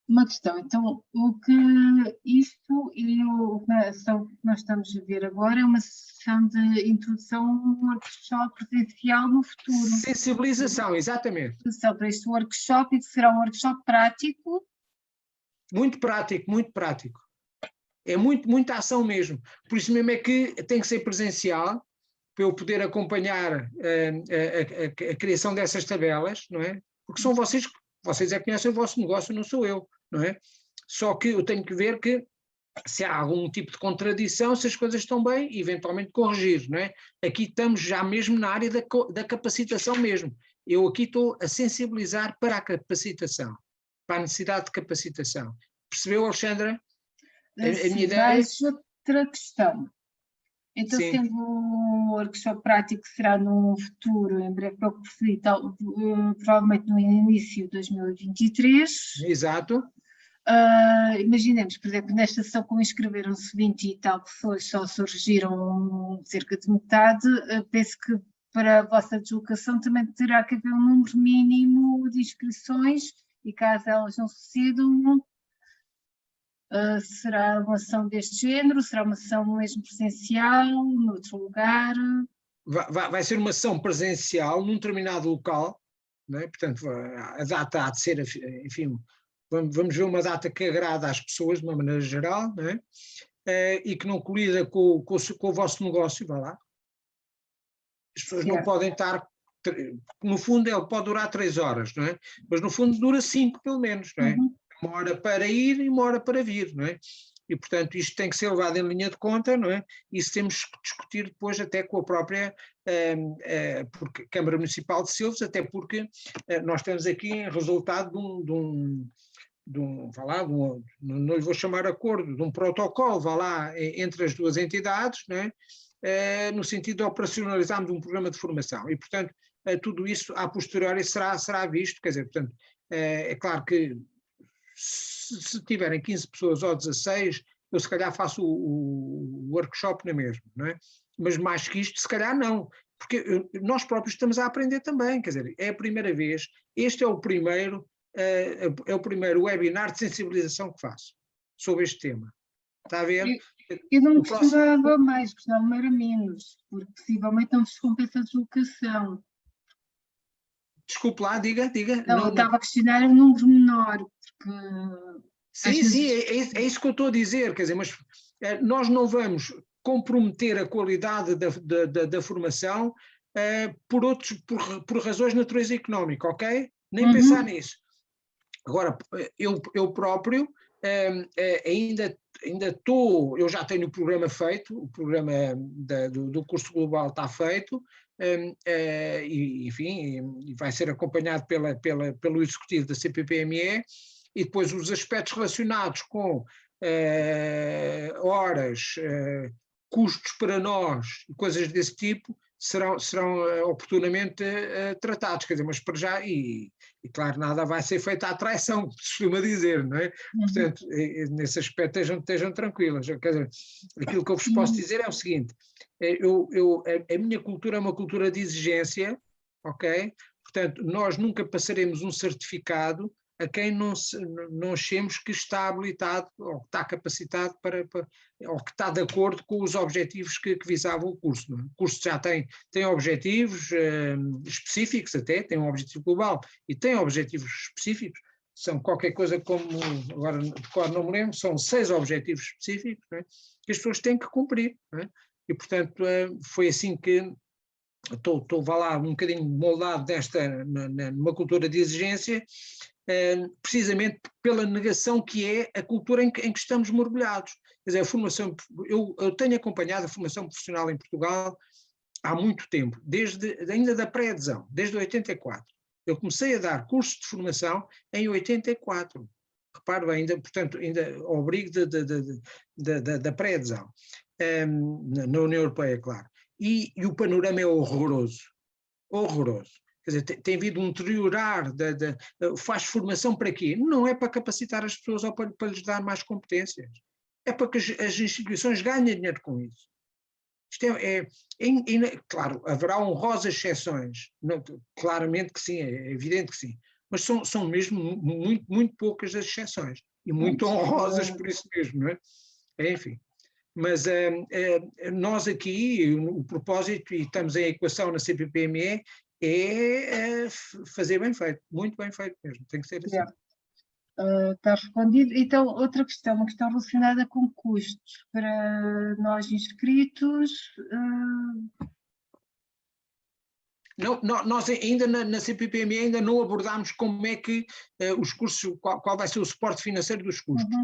Uma questão, então, o que isto e a sessão que nós estamos a ver agora é uma sessão de introdução a um workshop presencial no futuro. Sensibilização, exatamente. Para este workshop, e será um workshop prático? Muito prático, muito prático. É muita ação mesmo. Por isso mesmo é que tem que ser presencial, para eu poder acompanhar a criação dessas tabelas, não é? Porque são vocês é que conhecem o vosso negócio, não sou eu, não é? Só que eu tenho que ver que se há algum tipo de contradição, se as coisas estão bem, e eventualmente corrigir, não é? Aqui estamos já mesmo na área da capacitação mesmo. Eu aqui estou a sensibilizar para a capacitação, para a necessidade de capacitação. Percebeu, Alexandra? A minha ideia... Mais outra questão. Então, Sim. Sendo um workshop prático, será no futuro, em breve, para o que referi, provavelmente no início de 2023. Exato. Imaginemos, por exemplo, nesta sessão, como inscreveram-se 20 e tal pessoas, só surgiram cerca de metade. Penso que para a vossa deslocação também terá que haver um número mínimo de inscrições, e caso elas não sucedam, será uma ação deste género? Será uma ação mesmo presencial, noutro lugar? Vai ser uma ação presencial num determinado local, não é? Portanto, a data há de ser, enfim, vamos ver uma data que agrada às pessoas de uma maneira geral, não é? E que não colida com o vosso negócio, vá lá. As pessoas não podem estar, no fundo ele pode durar 3 horas, não é? Mas no fundo dura 5 pelo menos, não é? Uma hora para ir e uma hora para vir, não é? E, portanto, isto tem que ser levado em linha de conta, não é? Isso temos que discutir depois até com a própria Câmara Municipal de Silves, até porque nós temos aqui resultado não lhe vou chamar acordo, de um protocolo, vá lá, entre as duas entidades, não é? No sentido de operacionalizarmos um programa de formação. E, portanto, tudo isso, a posteriori, será visto, quer dizer, portanto, é claro que se tiverem 15 pessoas ou 16, eu se calhar faço o workshop na mesma, não é? Mas mais que isto, se calhar não, porque nós próprios estamos a aprender também, quer dizer, é a primeira vez, este é o primeiro webinar de sensibilização que faço sobre este tema. Está a ver? Eu não costumava mais, costumava era menos, porque possivelmente não vos compensa a deslocação. Desculpe lá, diga. Não, eu estava a questionar um número menor, porque... Sim, é isso que eu estou a dizer, quer dizer, mas nós não vamos comprometer a qualidade da formação por razões de natureza económica, ok? Nem pensar nisso. Agora, eu próprio eu já tenho o programa feito, o programa do curso global está feito, e, enfim, vai ser acompanhado pelo executivo da CPPME, e depois os aspectos relacionados com horas, custos para nós e coisas desse tipo serão oportunamente tratados, quer dizer, mas para já, e claro, nada vai ser feito à traição, se costuma dizer, não é? Portanto, nesse aspecto estejam tranquilas, quer dizer, aquilo que eu vos posso dizer é o seguinte, a minha cultura é uma cultura de exigência, ok? Portanto, nós nunca passaremos um certificado a quem não achemos que está habilitado ou que está capacitado ou que está de acordo com os objetivos que visava o curso. Não é? O curso já tem objetivos específicos até, tem um objetivo global e tem objetivos específicos, são qualquer coisa como, agora de cor não me lembro, são 6 objetivos específicos, não é? Que as pessoas têm que cumprir. Não é? E, portanto, foi assim que estou vá lá, um bocadinho moldado numa cultura de exigência, precisamente pela negação que é a cultura em que estamos mergulhados. Quer dizer, a formação, eu tenho acompanhado a formação profissional em Portugal há muito tempo, ainda da pré-adesão, desde 84. Eu comecei a dar cursos de formação em 84. Reparo bem, portanto, ainda ao abrigo da pré-adesão, na União Europeia, claro. E o panorama é horroroso, horroroso. Quer dizer, tem havido um deteriorar, faz formação para quê? Não é para capacitar as pessoas ou para lhes dar mais competências. É para que as instituições ganhem dinheiro com isso. Isto claro, haverá honrosas exceções, não, claramente que sim, é evidente que sim, mas são mesmo muito, muito poucas as exceções, e muito honrosas por isso mesmo, não é? Enfim. Mas nós aqui, o propósito, e estamos em equação na CPPME, é fazer bem feito, muito bem feito mesmo, tem que ser assim. Está respondido. Então, outra questão, uma questão relacionada com custos para nós inscritos. Não, nós ainda na CPPME ainda não abordámos como é que os cursos, qual vai ser o suporte financeiro dos custos.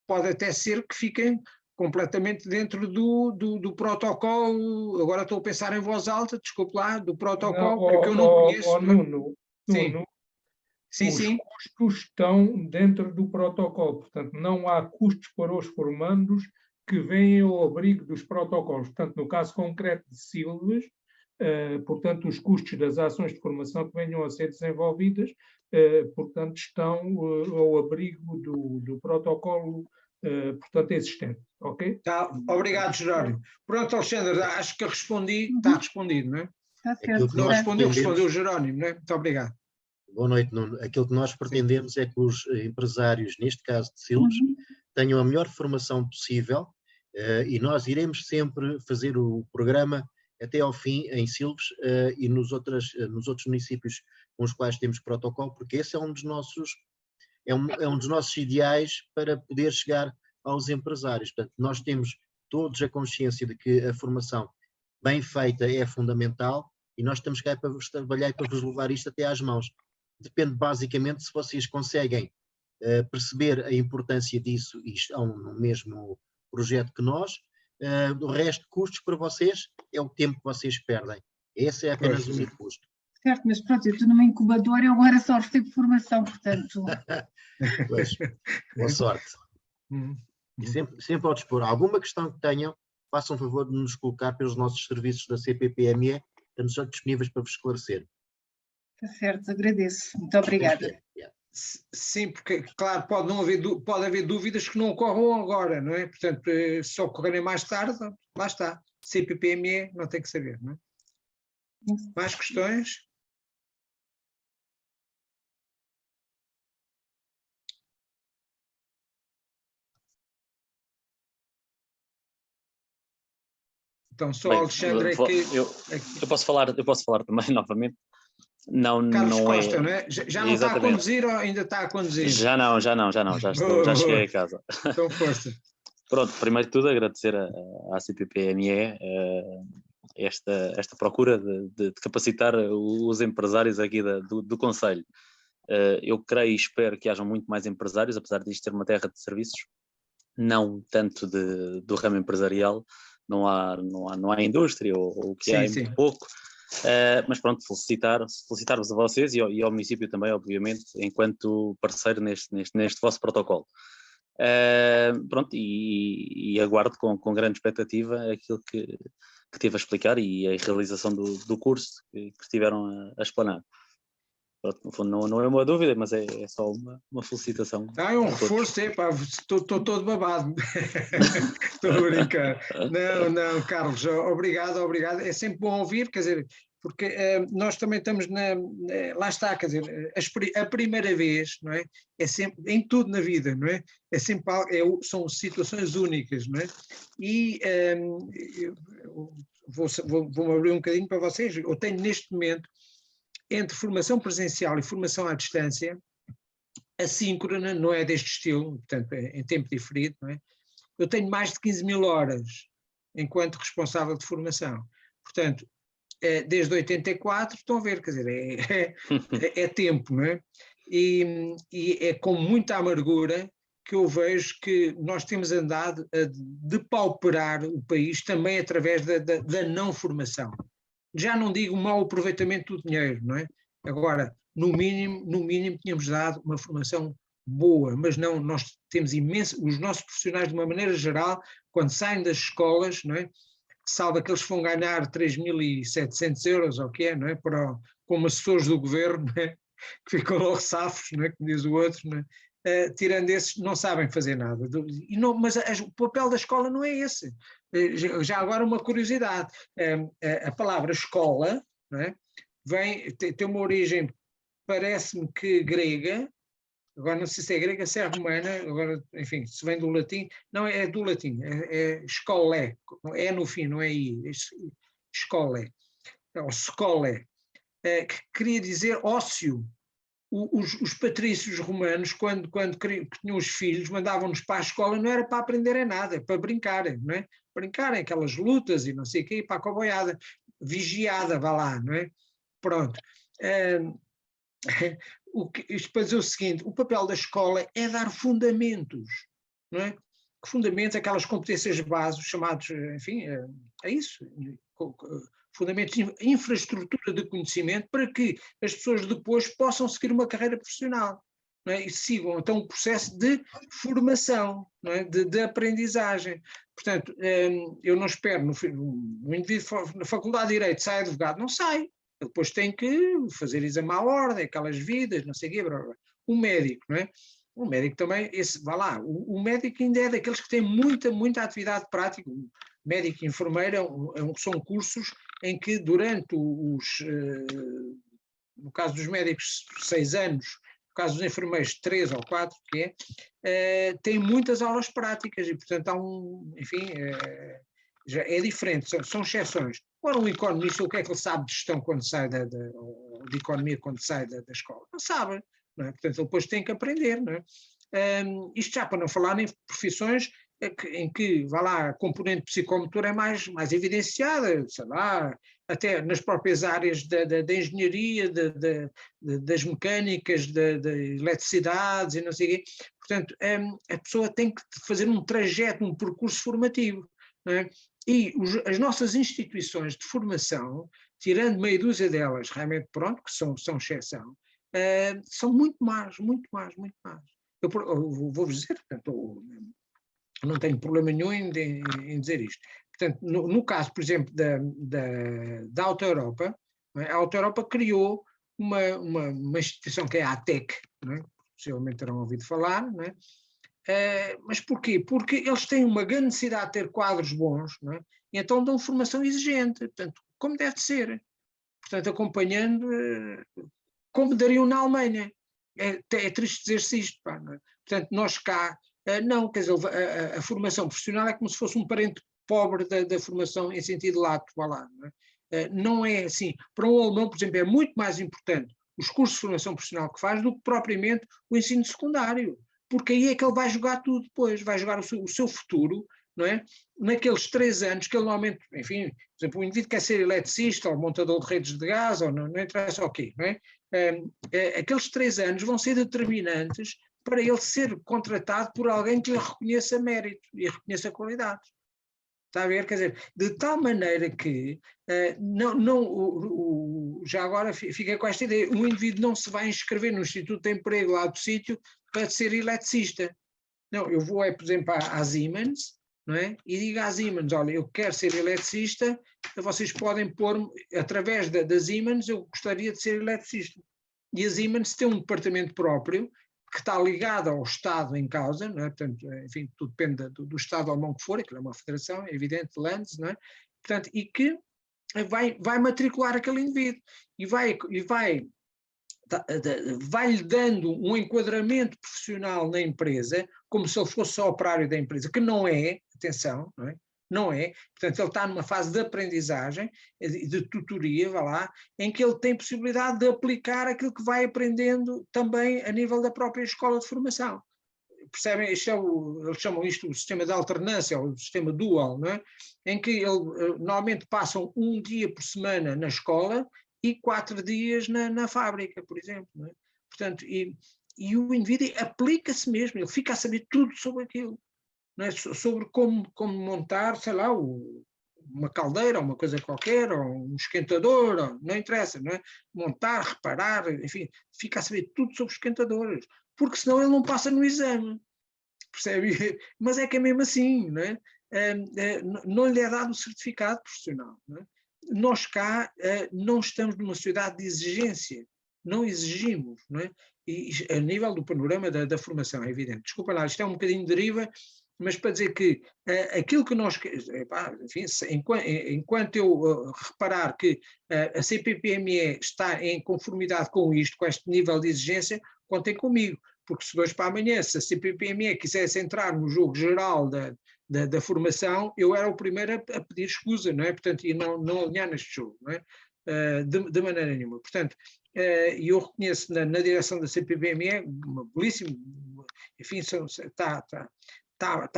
Pode até ser que fiquem completamente dentro do protocolo, agora estou a pensar em voz alta, desculpe lá, do protocolo, porque eu não conheço. Nuno, sim. Os custos estão dentro do protocolo, portanto não há custos para os formandos que vêm ao abrigo dos protocolos. Portanto, no caso concreto de Silves, portanto, os custos das ações de formação que venham a ser desenvolvidas, portanto, estão ao abrigo do protocolo portanto, existente, ok? Tá, obrigado, Jerónimo. Pronto, Alexandre, acho que respondi, está respondido, não é? Está certo. Não respondeu o Jerónimo, não é? Muito obrigado. Boa noite, Nuno. Aquilo que nós pretendemos é que os empresários, neste caso de Silves, tenham a melhor formação possível, e nós iremos sempre fazer o programa até ao fim em Silves e nos outros municípios com os quais temos protocolo, porque esse é um dos nossos ideais para poder chegar aos empresários. Portanto, nós temos todos a consciência de que a formação bem feita é fundamental e nós estamos cá para vos trabalhar e para vos levar isto até às mãos. Depende basicamente se vocês conseguem perceber a importância disso e estão no mesmo projeto que nós. O resto de custos para vocês é o tempo que vocês perdem. Esse é apenas o único custo. Certo, mas pronto, eu estou numa incubadora e agora só recebo formação, portanto... Pois, boa sorte. E sempre ao dispor. Alguma questão que tenham, façam favor de nos colocar pelos nossos serviços da CPPME, estamos disponíveis para vos esclarecer. Está certo, agradeço. Muito obrigada. Sim, porque, claro, pode haver dúvidas que não ocorram agora, não é? Portanto, se ocorrerem mais tarde, lá está. CPPME não tem que saber, não é? Mais questões? Então, só bem, Alexandre é que... Eu posso falar também novamente. Carlos não Costa, não é? Já não está a conduzir ou ainda está a conduzir? Já cheguei a casa. Então, força. Pronto, primeiro de tudo agradecer à CPPME esta procura de capacitar os empresários aqui do Conselho. Eu creio e espero que hajam muito mais empresários, apesar disto ser uma terra de serviços, não tanto do ramo empresarial, não há indústria, ou o que há é muito pouco. Mas pronto, felicitar-vos a vocês e ao município também, obviamente, enquanto parceiro neste vosso protocolo. Pronto, e aguardo com grande expectativa aquilo que tive a explicar e a realização do curso que estiveram a explanar. Pronto, no fundo não é uma dúvida, mas é só uma felicitação. É um reforço, estou todo babado. Estou a brincar. Não, Carlos, obrigado. É sempre bom ouvir, quer dizer, porque nós também estamos lá está, quer dizer, a primeira vez, não é? É sempre, em tudo na vida, não é? É sempre são situações únicas, não é? E vou abrir um bocadinho para vocês. Eu tenho neste momento, entre formação presencial e formação à distância, assíncrona, não é deste estilo, portanto, em tempo diferido, não é? Eu tenho mais de 15.000 horas enquanto responsável de formação. Portanto, desde 84, estão a ver, quer dizer, é tempo, não é? E é com muita amargura que eu vejo que nós temos andado a depauperar o país também através da não formação. Já não digo mau aproveitamento do dinheiro, não é? Agora, no mínimo tínhamos dado uma formação boa, mas não, nós temos os nossos profissionais de uma maneira geral, quando saem das escolas, não é? Salvo aqueles que vão ganhar 3.700 euros, ou o que é, não é? Como assessores do governo, não é? Que ficam logo safos, não é? Como diz o outro, não é? Tirando esses, não sabem fazer nada. Mas o papel da escola não é esse. Já agora uma curiosidade, a palavra escola, não é? Tem uma origem, parece-me que grega, agora não sei se é grega, se é romana, agora, enfim, se vem do latim, não é do latim, é escolé, é no fim, não é i, escolé, ou scolé, que queria dizer ócio. Os patrícios romanos, quando tinham os filhos, mandavam-nos para a escola, não era para aprenderem nada, para brincarem, não é? Brincarem, aquelas lutas e não sei o quê, para a coboiada, vigiada, vá lá, não é? Pronto. Isto para dizer o seguinte, o papel da escola é dar fundamentos, não é? Fundamentos, aquelas competências básicas, chamados, enfim, é isso, fundamentos, infraestrutura de conhecimento para que as pessoas depois possam seguir uma carreira profissional, não é? E sigam então um processo de formação, não é? de aprendizagem. Portanto, eu não espero, um indivíduo na Faculdade de Direito sai advogado, não sai, ele depois tem que fazer exame à ordem, aquelas vidas, não sei o quê, o médico, não é? O médico também, vá lá, o médico ainda é daqueles que têm muita atividade prática. O médico e enfermeiro são cursos em que durante no caso dos médicos, 6 anos, no caso dos enfermeiros, 3 ou 4, que tem muitas aulas práticas e, portanto, já é diferente, são exceções. Agora, um economista, o que é que ele sabe de gestão quando sai de economia quando sai da escola? Não sabe, não é? Portanto, ele depois tem que aprender, não é? Isto já para não falar em profissões em que, vá lá, a componente psicomotora é mais evidenciada, sei lá, até nas próprias áreas da engenharia, das mecânicas, da eletricidade e não sei o quê. Portanto, a pessoa tem que fazer um trajeto, um percurso formativo, não é? E as nossas instituições de formação, tirando meia dúzia delas, realmente, pronto, que são exceção, são muito más. Eu vou-vos dizer, portanto, não tenho problema nenhum em dizer isto. Portanto, no caso, por exemplo, da Alta Europa, a Alta Europa criou uma instituição que é a ATEC, não é? Possivelmente terão ouvido falar, não é? Mas porquê? Porque eles têm uma grande necessidade de ter quadros bons, não é? E então dão formação exigente, portanto, como deve ser. Portanto, acompanhando como dariam na Alemanha. É triste dizer-se isto, pá, não é? Portanto, nós cá, não, quer dizer, a formação profissional é como se fosse um parente pobre da formação em sentido lato, vá lá, não é? Não é assim. Para um alemão, por exemplo, é muito mais importante os cursos de formação profissional que faz do que propriamente o ensino secundário, porque aí é que ele vai jogar tudo depois, vai jogar o seu futuro, não é? Naqueles 3 anos que ele normalmente, enfim, por exemplo, o indivíduo quer ser eletricista ou montador de redes de gás, ou não interessa o quê, não é? Aqueles 3 anos vão ser determinantes para ele ser contratado por alguém que lhe reconheça mérito e reconheça qualidade. Está a ver? Quer dizer, de tal maneira que já agora fica com esta ideia, um indivíduo não se vai inscrever no Instituto de Emprego lá do sítio para ser eletricista. Não, eu vou, por exemplo, à Siemens, não é? E digo à Siemens, olha, eu quero ser eletricista, vocês podem pôr-me, através da Siemens, eu gostaria de ser eletricista. E a Siemens tem um departamento próprio, que está ligado ao Estado em causa, não é? Portanto, enfim, tudo depende do Estado alemão que for, aquilo é uma federação, é evidente, Lands, não é? Portanto, e que vai matricular aquele indivíduo e vai-lhe dando um enquadramento profissional na empresa, como se ele fosse só operário da empresa, que não é, atenção, não é? Não é, portanto ele está numa fase de aprendizagem, de tutoria, vá lá, em que ele tem possibilidade de aplicar aquilo que vai aprendendo também a nível da própria escola de formação. Percebem? Eles chamam isto o sistema de alternância, ou o sistema dual, não é? Em que normalmente passam 1 dia por semana na escola e 4 dias na fábrica, por exemplo, não é? Portanto, e o indivíduo aplica-se mesmo, ele fica a saber tudo sobre aquilo. Não é? Sobre como montar, sei lá, uma caldeira, uma coisa qualquer, ou um esquentador, ou, não interessa, não é? Montar, reparar, enfim, fica a saber tudo sobre os esquentadores, porque senão ele não passa no exame, percebe? Mas é que é mesmo assim, não é? Não lhe é dado o certificado profissional, não é? Nós cá não estamos numa sociedade de exigência, não exigimos, não é? E a nível do panorama da formação, é evidente. Desculpa lá, isto é um bocadinho de deriva, mas para dizer que aquilo que nós, enfim, enquanto eu reparar que a CPPME está em conformidade com isto, com este nível de exigência, contem comigo, porque se de hoje para amanhã, se a CPPME quisesse entrar no jogo geral da formação, eu era o primeiro a pedir escusa, não é? Portanto, e não alinhar neste jogo, não é? De maneira nenhuma. Portanto, e eu reconheço na direção da CPPME, uma belíssima, enfim, está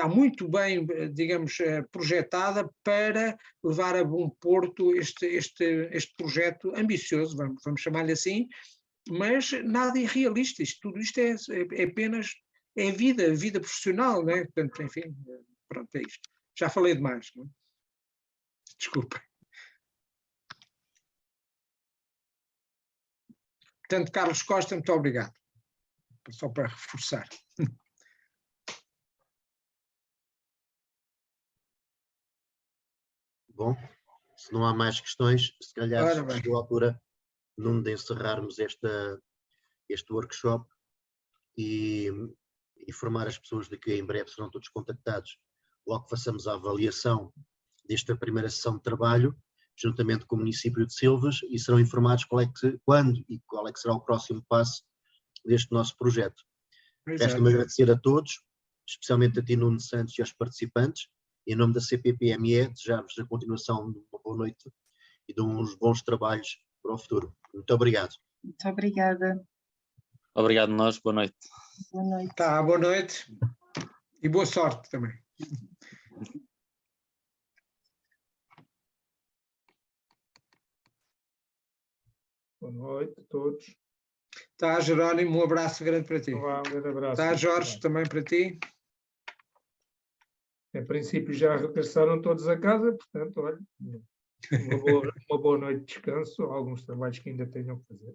muito bem, digamos, projetada para levar a bom porto este projeto ambicioso, vamos chamar-lhe assim, mas nada irrealista, tudo isto é apenas vida profissional, não é? Portanto, enfim, pronto, é isto. Já falei demais, não é? Desculpa. Portanto, Carlos Costa, muito obrigado. Só para reforçar. Bom, se não há mais questões, se calhar chegou a altura de encerrarmos este workshop e informar as pessoas de que em breve serão todos contactados logo que façamos a avaliação desta primeira sessão de trabalho, juntamente com o município de Silves, e serão informados quando e qual é que será o próximo passo deste nosso projeto. Resta-me agradecer a todos, especialmente a ti, Nuno Santos, e aos participantes. Em nome da CPPME, desejar-vos a continuação de uma boa noite e de uns bons trabalhos para o futuro. Muito obrigado. Muito obrigada. Obrigado nós, boa noite. Boa noite. Tá, boa noite e boa sorte também. Boa noite a todos. Tá, Jerónimo, um abraço grande para ti. Um grande abraço. Tá, Jorge, também para ti. Em princípio já regressaram todos a casa, portanto, olha, uma boa noite de descanso, alguns trabalhos que ainda tenham que fazer.